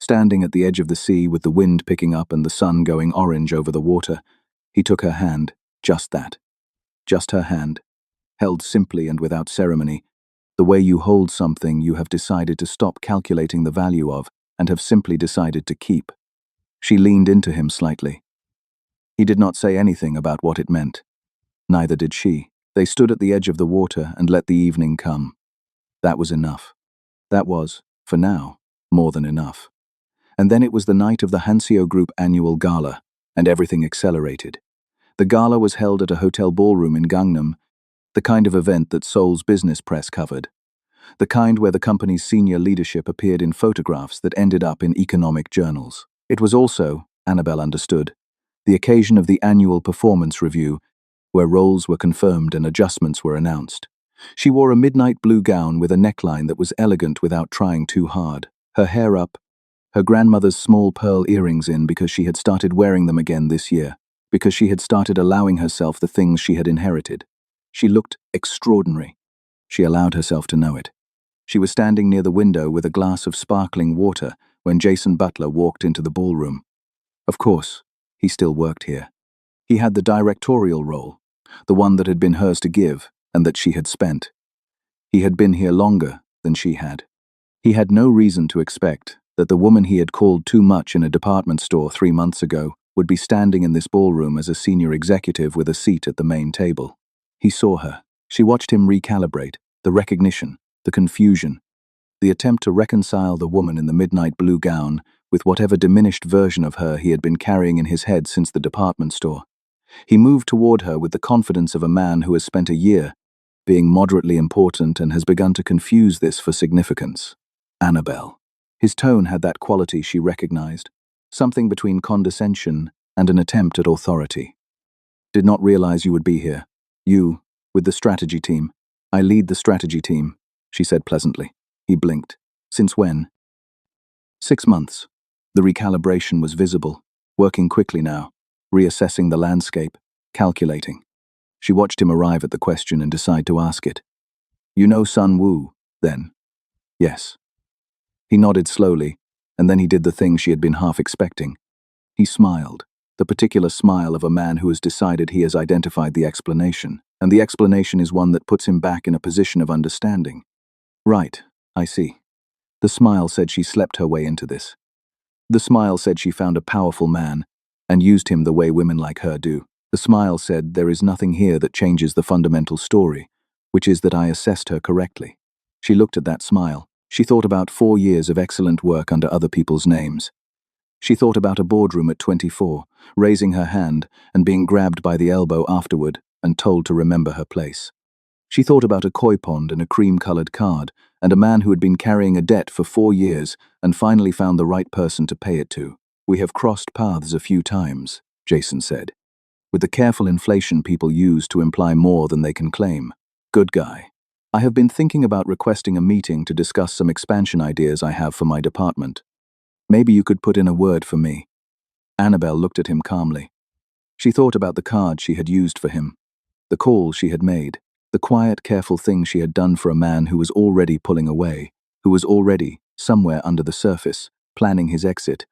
standing at the edge of the sea with the wind picking up and the sun going orange over the water, he took her hand, just that. Just her hand, held simply and without ceremony, the way you hold something you have decided to stop calculating the value of and have simply decided to keep. She leaned into him slightly. He did not say anything about what it meant. Neither did she. They stood at the edge of the water and let the evening come. That was enough. That was, for now, more than enough. And then it was the night of the Hanseo Group annual gala, and everything accelerated. The gala was held at a hotel ballroom in Gangnam, the kind of event that Seoul's business press covered, the kind where the company's senior leadership appeared in photographs that ended up in economic journals. It was also, Annabelle understood, the occasion of the annual performance review, where roles were confirmed and adjustments were announced. She wore a midnight blue gown with a neckline that was elegant without trying too hard, her hair up, her grandmother's small pearl earrings in because she had started wearing them again this year, because she had started allowing herself the things she had inherited. She looked extraordinary. She allowed herself to know it. She was standing near the window with a glass of sparkling water when Jason Butler walked into the ballroom. Of course, he still worked here. He had the directorial role, the one that had been hers to give and that she had spent. He had been here longer than she had. He had no reason to expect, that the woman he had called too much in a department store 3 months ago would be standing in this ballroom as a senior executive with a seat at the main table. He saw her. She watched him recalibrate, the recognition, the confusion, the attempt to reconcile the woman in the midnight blue gown with whatever diminished version of her he had been carrying in his head since the department store. He moved toward her with the confidence of a man who has spent a year being moderately important and has begun to confuse this for significance. Annabelle. His tone had that quality she recognized, something between condescension and an attempt at authority. Did not realize you would be here. You, with the strategy team. I lead the strategy team, she said pleasantly. He blinked. Since when? 6 months. The recalibration was visible, working quickly now, reassessing the landscape, calculating. She watched him arrive at the question and decide to ask it. You know Sun Wu, then? Yes. He nodded slowly, and then he did the thing she had been half expecting. He smiled, the particular smile of a man who has decided he has identified the explanation, and the explanation is one that puts him back in a position of understanding. Right, I see. The smile said she slept her way into this. The smile said she found a powerful man, and used him the way women like her do. The smile said there is nothing here that changes the fundamental story, which is that I assessed her correctly. She looked at that smile. She thought about 4 years of excellent work under other people's names. She thought about a boardroom at 24, raising her hand and being grabbed by the elbow afterward and told to remember her place. She thought about a koi pond and a cream-colored card, and a man who had been carrying a debt for 4 years and finally found the right person to pay it to. We have crossed paths a few times, Jason said, with the careful inflation people use to imply more than they can claim. Good guy. I have been thinking about requesting a meeting to discuss some expansion ideas I have for my department. Maybe you could put in a word for me. Annabelle looked at him calmly. She thought about the card she had used for him, the call she had made, the quiet, careful thing she had done for a man who was already pulling away, who was already, somewhere under the surface, planning his exit.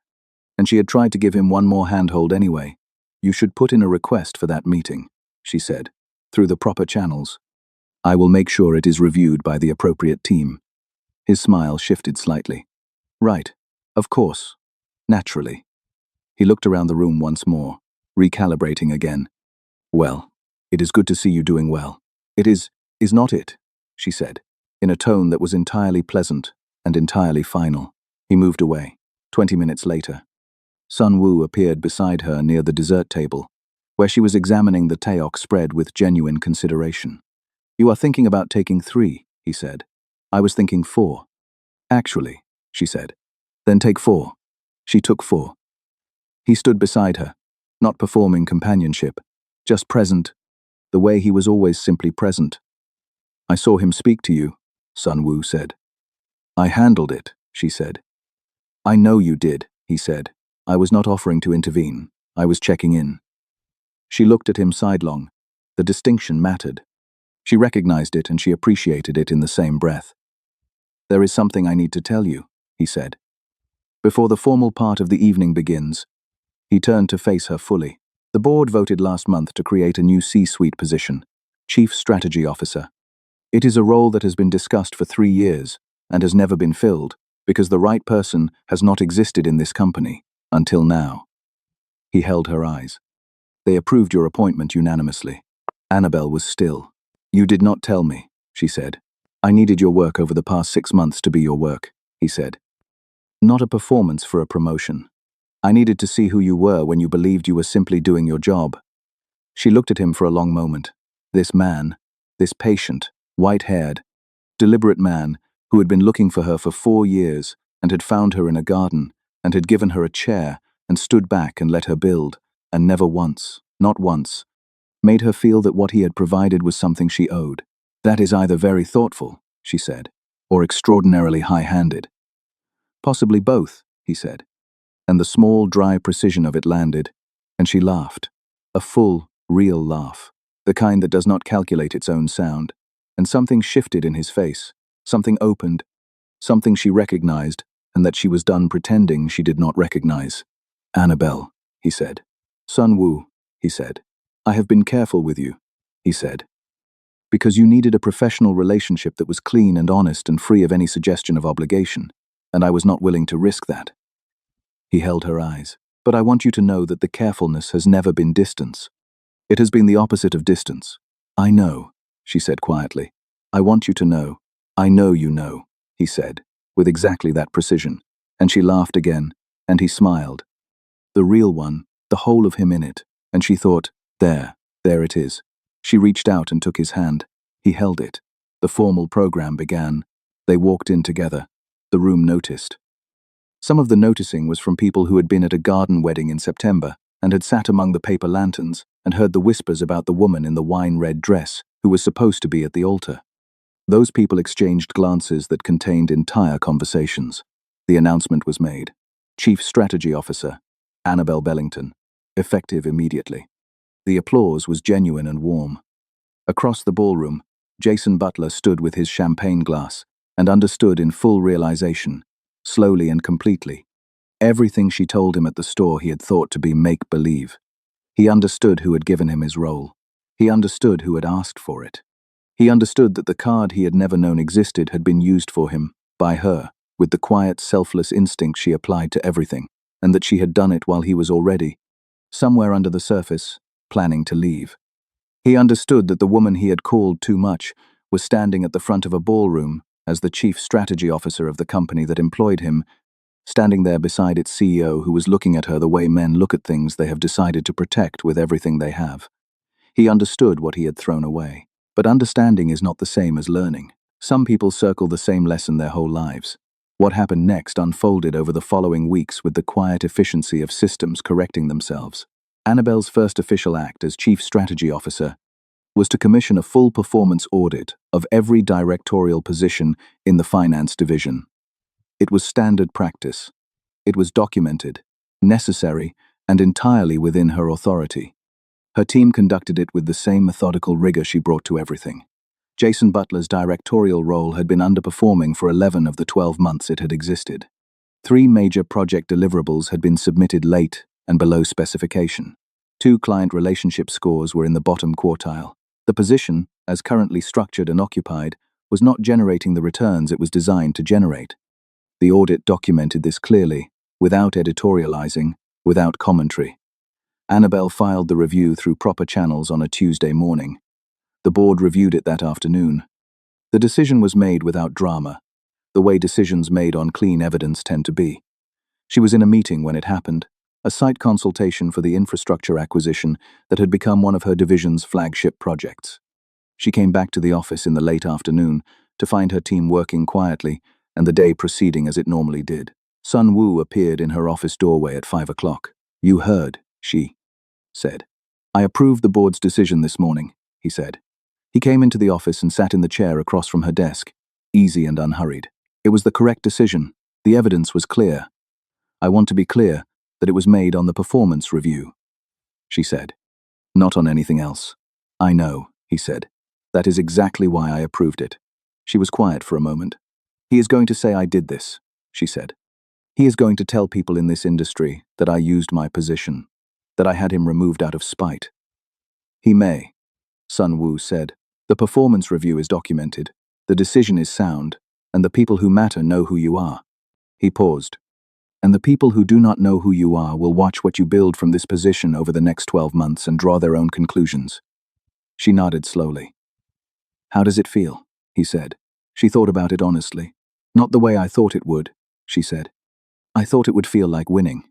And she had tried to give him one more handhold anyway. You should put in a request for that meeting, she said, through the proper channels. I will make sure it is reviewed by the appropriate team. His smile shifted slightly. Right, of course, naturally. He looked around the room once more, recalibrating again. Well, it is good to see you doing well. It is not it, she said, in a tone that was entirely pleasant and entirely final. He moved away. 20 minutes later, Sun Wu appeared beside her near the dessert table, where she was examining the taeok spread with genuine consideration. You are thinking about taking 3, he said. I was thinking 4. Actually, she said. Then take 4. She took 4. He stood beside her, not performing companionship, just present, the way he was always simply present. I saw him speak to you, Sun Wu said. I handled it, she said. I know you did, he said. I was not offering to intervene. I was checking in. She looked at him sidelong. The distinction mattered. She recognized it and she appreciated it in the same breath. There is something I need to tell you, he said. Before the formal part of the evening begins, he turned to face her fully. The board voted last month to create a new C-suite position, Chief Strategy Officer. It is a role that has been discussed for 3 years and has never been filled because the right person has not existed in this company until now. He held her eyes. They approved your appointment unanimously. Annabelle was still. You did not tell me, she said. I needed your work over the past 6 months to be your work, he said. Not a performance for a promotion. I needed to see who you were when you believed you were simply doing your job. She looked at him for a long moment. This man, this patient, white-haired, deliberate man who had been looking for her for 4 years and had found her in a garden and had given her a chair and stood back and let her build, and never once, not once, made her feel that what he had provided was something she owed. That is either very thoughtful, she said, or extraordinarily high-handed. Possibly both, he said, and the small, dry precision of it landed, and she laughed. A full, real laugh, the kind that does not calculate its own sound, and something shifted in his face, something opened, something she recognized, and that she was done pretending she did not recognize. Annabelle, he said. Sun Wu, he said. I have been careful with you, he said, because you needed a professional relationship that was clean and honest and free of any suggestion of obligation. and I was not willing to risk that. He held her eyes. But I want you to know that the carefulness has never been distance. It has been the opposite of distance. I know, she said quietly. I want you to know. I know you know, he said, with exactly that precision. And she laughed again, and he smiled. The real one, the whole of him in it. And she thought, there it is. She reached out and took his hand. He held it. The formal program began. They walked in together. The room noticed. Some of the noticing was from people who had been at a garden wedding in September and had sat among the paper lanterns and heard the whispers about the woman in the wine-red dress who was supposed to be at the altar. Those people exchanged glances that contained entire conversations. The announcement was made. Chief Strategy Officer, Annabelle Bellington, effective immediately. The applause was genuine and warm. Across the ballroom, Jason Butler stood with his champagne glass and understood in full realization, slowly and completely, everything she told him at the store he had thought to be make-believe. He understood who had given him his role. He understood who had asked for it. He understood that the card he had never known existed had been used for him, by her, with the quiet, selfless instinct she applied to everything, and that she had done it while he was already, somewhere under the surface, planning to leave. He understood that the woman he had called too much was standing at the front of a ballroom as the chief strategy officer of the company that employed him, standing there beside its CEO who was looking at her the way men look at things they have decided to protect with everything they have. He understood what he had thrown away. But understanding is not the same as learning. Some people circle the same lesson their whole lives. What happened next unfolded over the following weeks with the quiet efficiency of systems correcting themselves. Annabelle's first official act as chief strategy officer was to commission a full performance audit of every directorial position in the finance division. It was standard practice. It was documented, necessary, and entirely within her authority. Her team conducted it with the same methodical rigor she brought to everything. Jason Butler's directorial role had been underperforming for 11 of the 12 months it had existed. 3 major project deliverables had been submitted late and below specification. 2 client relationship scores were in the bottom quartile. The position, as currently structured and occupied, was not generating the returns it was designed to generate. The audit documented this clearly, without editorializing, without commentary. Annabelle filed the review through proper channels on a Tuesday morning. The board reviewed it that afternoon. The decision was made without drama, the way decisions made on clean evidence tend to be. She was in a meeting when it happened, a site consultation for the infrastructure acquisition that had become one of her division's flagship projects. She came back to the office in the late afternoon to find her team working quietly and the day proceeding as it normally did. Sun Wu appeared in her office doorway at 5 o'clock. "You heard," she said. "I approved the board's decision this morning," he said. He came into the office and sat in the chair across from her desk, easy and unhurried. It was the correct decision. The evidence was clear. "I want to be clear that it was made on the performance review," she said. "Not on anything else." "I know," he said. "That is exactly why I approved it." She was quiet for a moment. "He is going to say I did this," she said. "He is going to tell people in this industry that I used my position, that I had him removed out of spite." "He may," Sun Wu said. "The performance review is documented, the decision is sound, and the people who matter know who you are." He paused. "And the people who do not know who you are will watch what you build from this position over the next 12 months and draw their own conclusions." She nodded slowly. "How does it feel?" he said. She thought about it honestly. "Not the way I thought it would," she said. "I thought it would feel like winning.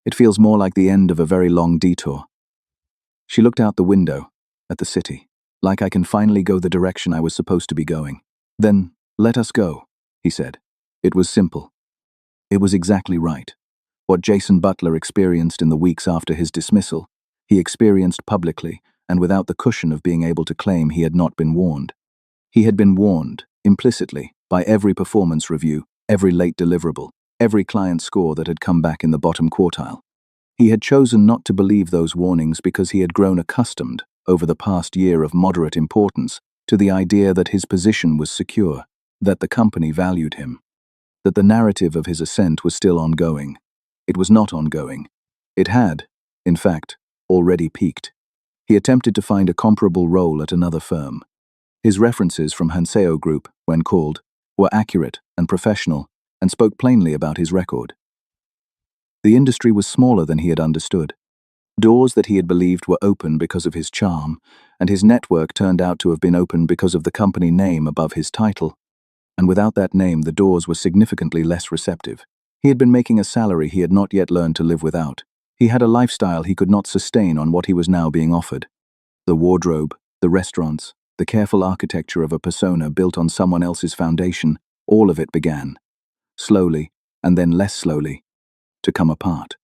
It feels more like the end of a very long detour." She looked out the window, at the city, like I can finally go the direction I was supposed to be going. "Then, let us go," he said. It was simple. It was exactly right. What Jason Butler experienced in the weeks after his dismissal, he experienced publicly and without the cushion of being able to claim he had not been warned. He had been warned, implicitly, by every performance review, every late deliverable, every client score that had come back in the bottom quartile. He had chosen not to believe those warnings because he had grown accustomed, over the past year of moderate importance, to the idea that his position was secure, that the company valued him, that the narrative of his ascent was still ongoing. It was not ongoing. It had, in fact, already peaked. He attempted to find a comparable role at another firm. His references from Hanseo Group, when called, were accurate and professional, and spoke plainly about his record. The industry was smaller than he had understood. Doors that he had believed were open because of his charm, and his network turned out to have been open because of the company name above his title. And without that name, the doors were significantly less receptive. He had been making a salary he had not yet learned to live without. He had a lifestyle he could not sustain on what he was now being offered. The wardrobe, the restaurants, the careful architecture of a persona built on someone else's foundation, all of it began, slowly, and then less slowly, to come apart.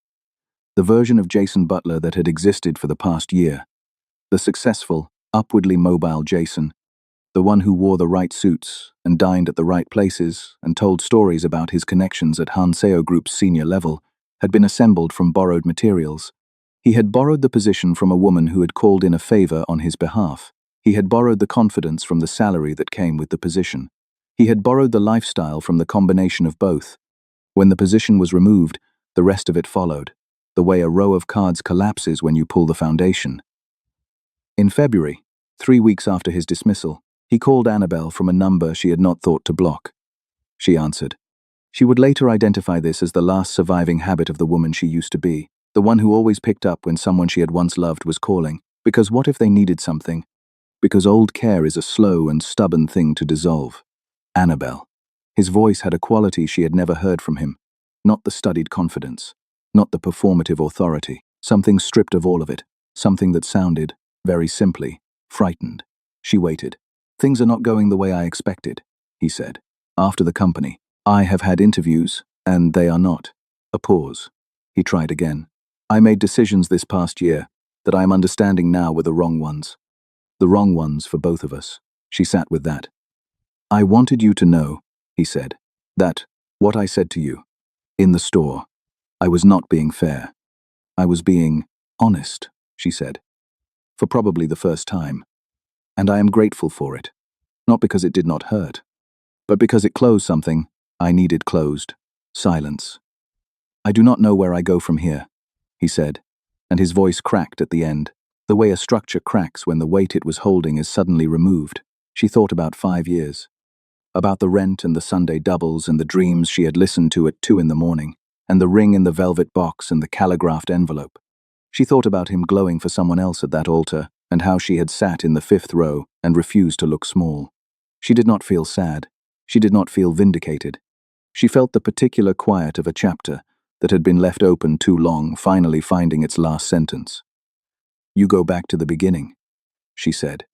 The version of Jason Butler that had existed for the past year, the successful, upwardly mobile Jason, the one who wore the right suits and dined at the right places and told stories about his connections at Hanseo Group's senior level, had been assembled from borrowed materials. He had borrowed the position from a woman who had called in a favor on his behalf. He had borrowed the confidence from the salary that came with the position. He had borrowed the lifestyle from the combination of both. When the position was removed, the rest of it followed, the way a row of cards collapses when you pull the foundation. In February, 3 weeks after his dismissal, he called Annabelle from a number she had not thought to block. She answered. She would later identify this as the last surviving habit of the woman she used to be, the one who always picked up when someone she had once loved was calling, because what if they needed something? Because old care is a slow and stubborn thing to dissolve. Annabelle. His voice had a quality she had never heard from him, not the studied confidence, not the performative authority, something stripped of all of it, something that sounded, very simply, frightened. She waited. Things are not going the way I expected, he said. After the company, I have had interviews, and they are not. A pause. He tried again. I made decisions this past year that I am understanding now were the wrong ones. The wrong ones for both of us. She sat with that. I wanted you to know, he said, that what I said to you, in the store, I was not being fair. I was being honest, she said, for probably the first time. And I am grateful for it. Not because it did not hurt, but because it closed something I needed closed. Silence. I do not know where I go from here, he said, and his voice cracked at the end, the way a structure cracks when the weight it was holding is suddenly removed. She thought about 5 years. About the rent and the Sunday doubles and the dreams she had listened to at 2 a.m, and the ring in the velvet box and the calligraphed envelope. She thought about him glowing for someone else at that altar, and how she had sat in the 5th row and refused to look small. She did not feel sad. She did not feel vindicated. She felt the particular quiet of a chapter that had been left open too long, finally finding its last sentence. You go back to the beginning, she said.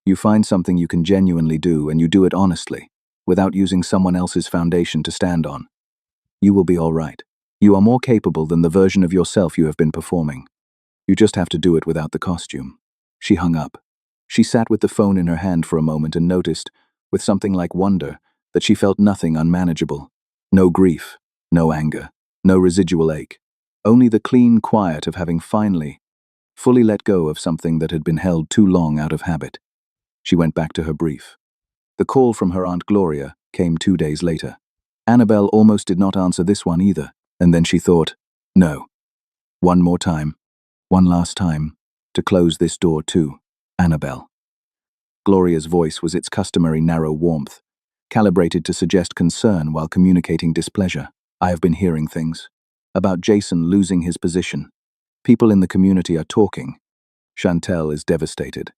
You find something you can genuinely do, and you do it honestly, without using someone else's foundation to stand on. You will be all right. You are more capable than the version of yourself you have been performing. You just have to do it without the costume. She hung up. She sat with the phone in her hand for a moment and noticed, with something like wonder, that she felt nothing unmanageable. No grief, no anger, no residual ache. Only the clean quiet of having finally, fully let go of something that had been held too long out of habit. She went back to her brief. The call from her Aunt Gloria came 2 days later. Annabelle almost did not answer this one either, and then she thought, no. One more time, one last time, to close this door too, Annabelle. Gloria's voice was its customary narrow warmth, calibrated to suggest concern while communicating displeasure. I have been hearing things about Jason losing his position. People in the community are talking. Chantel is devastated.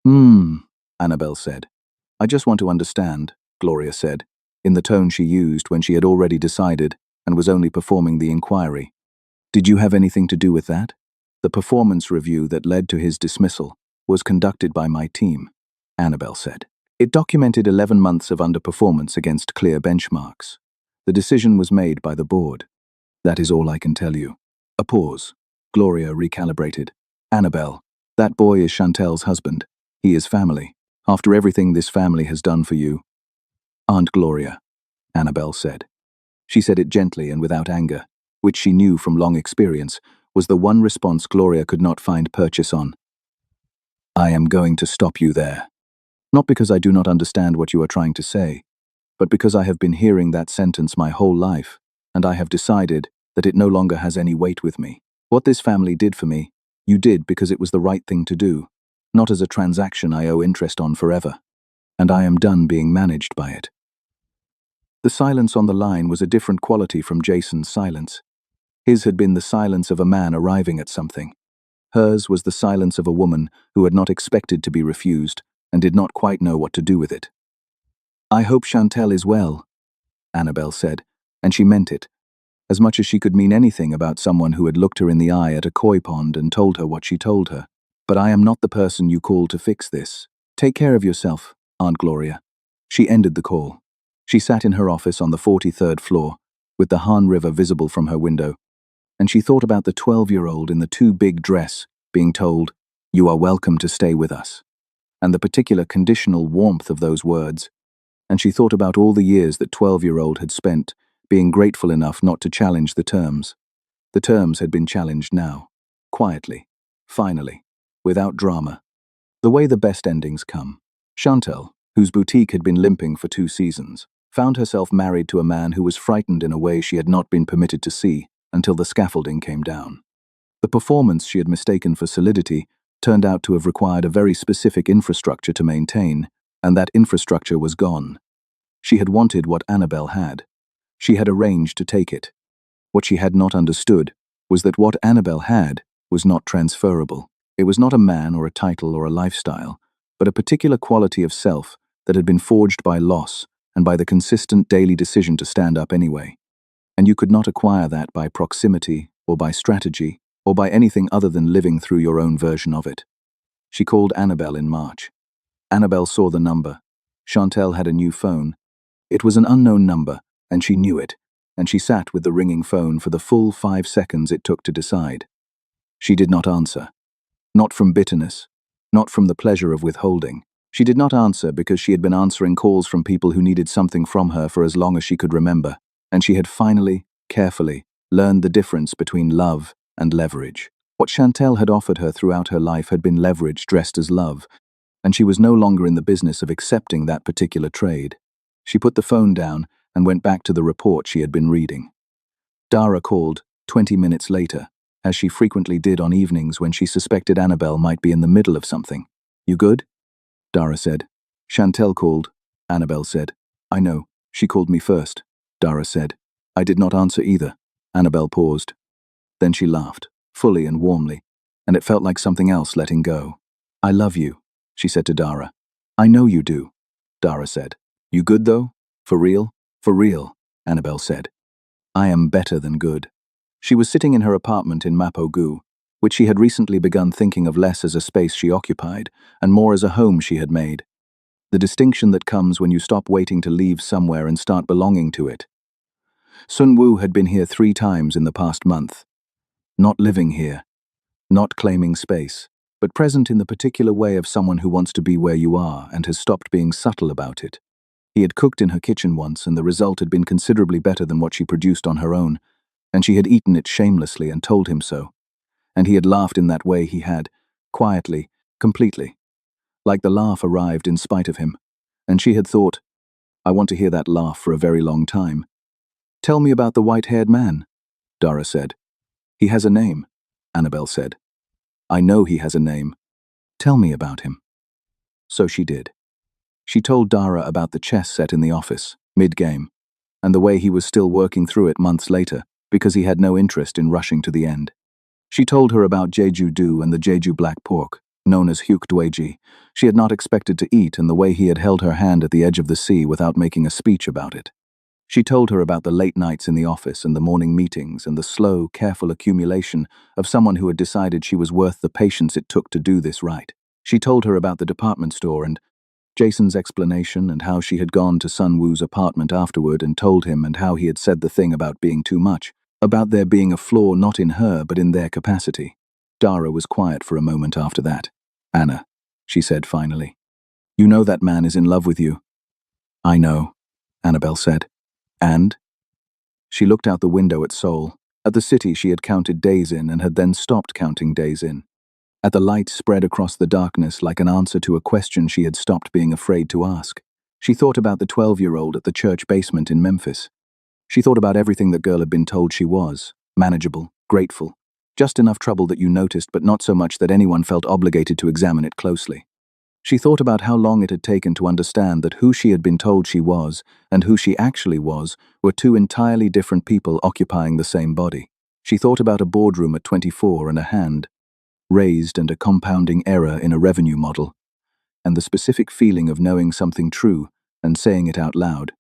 Annabelle said. I just want to understand, Gloria said, in the tone she used when she had already decided and was only performing the inquiry. Did you have anything to do with that? The performance review that led to his dismissal was conducted by my team, Annabelle said. It documented 11 months of underperformance against clear benchmarks. The decision was made by the board. That is all I can tell you. A pause. Gloria recalibrated. Annabelle, that boy is Chantel's husband. He is family. After everything this family has done for you. Aunt Gloria, Annabelle said. She said it gently and without anger, which she knew from long experience was the one response Gloria could not find purchase on. I am going to stop you there. Not because I do not understand what you are trying to say, but because I have been hearing that sentence my whole life, and I have decided that it no longer has any weight with me. What this family did for me, you did because it was the right thing to do, not as a transaction I owe interest on forever. And I am done being managed by it. The silence on the line was a different quality from Jason's silence. His had been the silence of a man arriving at something. Hers was the silence of a woman who had not expected to be refused and did not quite know what to do with it. "I hope Chantel is well," Annabelle said, and she meant it, as much as she could mean anything about someone who had looked her in the eye at a koi pond and told her what she told her. "But I am not the person you called to fix this. Take care of yourself, Aunt Gloria." She ended the call. She sat in her office on the 43rd floor, with the Han River visible from her window, and she thought about the 12-year-old in the too big dress being told, "You are welcome to stay with us," and the particular conditional warmth of those words. And she thought about all the years that 12-year-old had spent being grateful enough not to challenge the terms. The terms had been challenged now, quietly, finally, without drama, the way the best endings come. Chantel, whose boutique had been limping for 2 seasons, found herself married to a man who was frightened in a way she had not been permitted to see until the scaffolding came down. The performance she had mistaken for solidity turned out to have required a very specific infrastructure to maintain, and that infrastructure was gone. She had wanted what Annabelle had. She had arranged to take it. What she had not understood was that what Annabelle had was not transferable. It was not a man or a title or a lifestyle, but a particular quality of self that had been forged by loss and by the consistent daily decision to stand up anyway. And you could not acquire that by proximity or by strategy or by anything other than living through your own version of it. She called Annabelle in March. Annabelle saw the number. Chantel had a new phone. It was an unknown number, and she knew it, and she sat with the ringing phone for the full 5 seconds it took to decide. She did not answer. Not from bitterness, not from the pleasure of withholding. She did not answer because she had been answering calls from people who needed something from her for as long as she could remember, and she had finally, carefully, learned the difference between love and leverage. What Chantel had offered her throughout her life had been leverage dressed as love, and she was no longer in the business of accepting that particular trade. She put the phone down and went back to the report she had been reading. Dara called 20 minutes later, as she frequently did on evenings when she suspected Annabelle might be in the middle of something. "You good?" Dara said. Chantel called. Annabelle said. "I know. She called me first," Dara said. "I did not answer either." Annabelle paused. Then she laughed, fully and warmly, and it felt like something else letting go. "I love you," she said to Dara. "I know you do," Dara said. "You good though? For real?" "For real," Annabelle said. "I am better than good." She was sitting in her apartment in Mapogu, which she had recently begun thinking of less as a space she occupied, and more as a home she had made. The distinction that comes when you stop waiting to leave somewhere and start belonging to it. Sun Woo had been here 3 times in the past month. Not living here, not claiming space, but present in the particular way of someone who wants to be where you are and has stopped being subtle about it. He had cooked in her kitchen once, and the result had been considerably better than what she produced on her own, and she had eaten it shamelessly and told him so. And he had laughed in that way he had, quietly, completely. Like the laugh arrived in spite of him, and she had thought, "I want to hear that laugh for a very long time." "Tell me about the white-haired man," Dara said. "He has a name," Annabelle said. "I know he has a name. Tell me about him." So she did. She told Dara about the chess set in the office, mid-game, and the way he was still working through it months later because he had no interest in rushing to the end. She told her about Jeju Do and the Jeju black pork, known as Hyuk Dweji, she had not expected to eat, and the way he had held her hand at the edge of the sea without making a speech about it. She told her about the late nights in the office and the morning meetings and the slow, careful accumulation of someone who had decided she was worth the patience it took to do this right. She told her about the department store and Jason's explanation and how she had gone to Sun Woo's apartment afterward and told him, and how he had said the thing about being too much, about there being a flaw not in her but in their capacity. Dara was quiet for a moment after that. "Anna," she said finally, "you know that man is in love with you." "I know," Annabelle said. "And?" She looked out the window at Seoul, at the city she had counted days in and had then stopped counting days in, at the light spread across the darkness like an answer to a question she had stopped being afraid to ask. She thought about the 12-year-old at the church basement in Memphis. She thought about everything the girl had been told she was: manageable, grateful, just enough trouble that you noticed but not so much that anyone felt obligated to examine it closely. She thought about how long it had taken to understand that who she had been told she was and who she actually was were two entirely different people occupying the same body. She thought about a boardroom at 24 and a hand raised and a compounding error in a revenue model, and the specific feeling of knowing something true and saying it out loud,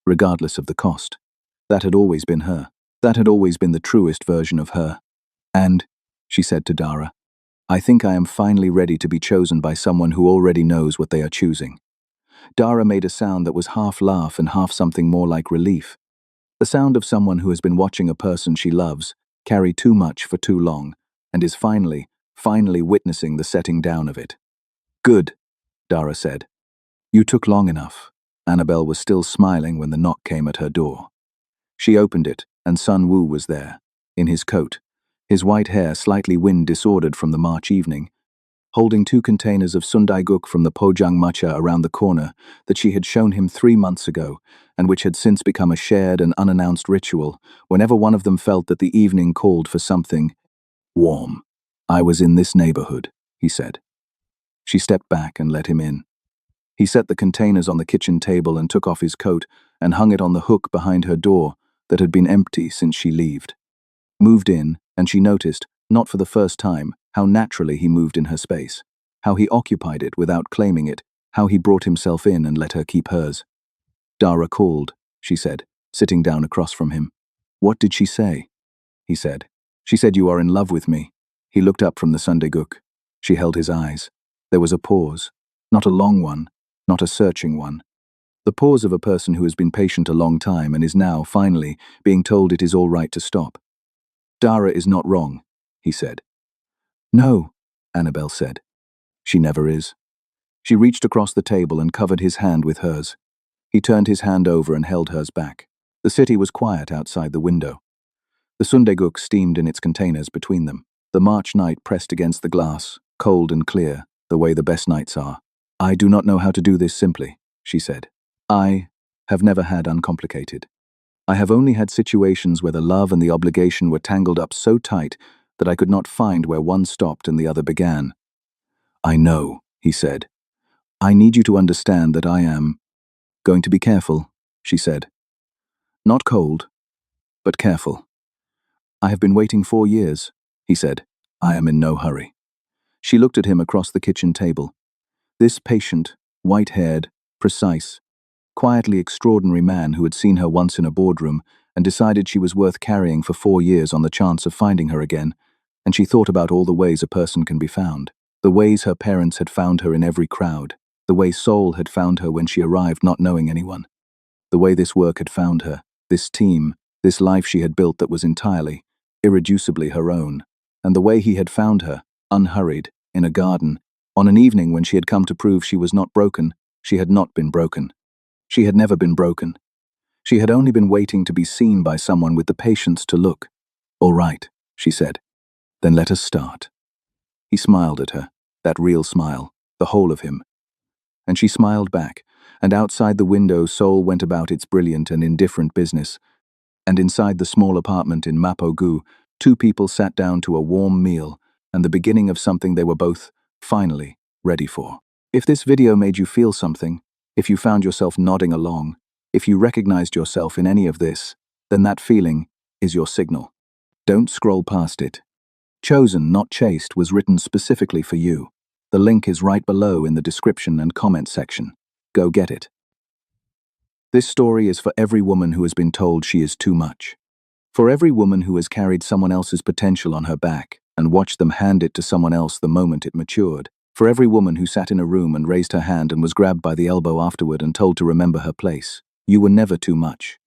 regardless of the cost. That had always been her. That had always been the truest version of her. And, she said to Dara, I think I am finally ready to be chosen by someone who already knows what they are choosing. Dara made a sound that was half laugh and half something more like relief. The sound of someone who has been watching a person she loves carry too much for too long and is finally witnessing the setting down of it. Good, Dara said. You took long enough. Annabelle was still smiling when the knock came at her door. She opened it, and Sun Wu was there, in his coat, his white hair slightly wind-disordered from the March evening, holding 2 containers of sundaiguk from the Pojang matcha around the corner that she had shown him 3 months ago, and which had since become a shared and unannounced ritual whenever one of them felt that the evening called for something warm. I was in this neighborhood, he said. She stepped back and let him in. He set the containers on the kitchen table and took off his coat and hung it on the hook behind her door that had been empty since she left. Moved in, and she noticed, not for the first time, how naturally he moved in her space, how he occupied it without claiming it, how he brought himself in and let her keep hers. Dara called, she said, sitting down across from him. What did she say? He said. She said you are in love with me. He looked up from the sundaiguk. She held his eyes. There was a pause, not a long one, not a searching one. The pause of a person who has been patient a long time and is now, finally, being told it is all right to stop. Dara is not wrong, he said. No, Annabelle said. She never is. She reached across the table and covered his hand with hers. He turned his hand over and held hers back. The city was quiet outside the window. The sundaiguk steamed in its containers between them. The March night pressed against the glass, cold and clear, the way the best nights are. I do not know how to do this simply, she said. I have never had uncomplicated. I have only had situations where the love and the obligation were tangled up so tight that I could not find where one stopped and the other began. I know, he said. I need you to understand that I am going to be careful, she said. Not cold, but careful. I have been waiting 4 years, he said. I am in no hurry. She looked at him across the kitchen table. This patient, white-haired, precise, quietly extraordinary man who had seen her once in a boardroom and decided she was worth carrying for 4 years on the chance of finding her again, and she thought about all the ways a person can be found, the ways her parents had found her in every crowd, the way Seoul had found her when she arrived not knowing anyone, the way this work had found her, this team, this life she had built that was entirely, irreducibly her own, and the way he had found her, unhurried, in a garden, on an evening when she had come to prove she was not broken. She had not been broken. She had never been broken. She had only been waiting to be seen by someone with the patience to look. All right, she said. Then let us start. He smiled at her, that real smile, the whole of him. And she smiled back, and outside the window Seoul went about its brilliant and indifferent business. And inside the small apartment in Mapo-gu, 2 people sat down to a warm meal and the beginning of something they were both, finally, ready for. If this video made you feel something, if you found yourself nodding along, if you recognized yourself in any of this, then that feeling is your signal. Don't scroll past it. Chosen, Not Chased was written specifically for you. The link is right below in the description and comment section. Go get it. This story is for every woman who has been told she is too much. For every woman who has carried someone else's potential on her back and watched them hand it to someone else the moment it matured. For every woman who sat in a room and raised her hand and was grabbed by the elbow afterward and told to remember her place. You were never too much.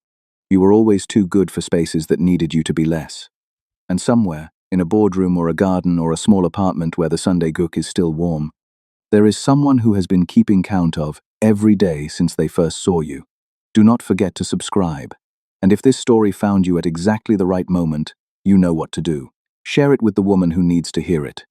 You were always too good for spaces that needed you to be less. And somewhere, in a boardroom or a garden or a small apartment where the sundaiguk is still warm, there is someone who has been keeping count of every day since they first saw you. Do not forget to subscribe. And if this story found you at exactly the right moment, you know what to do. Share it with the woman who needs to hear it.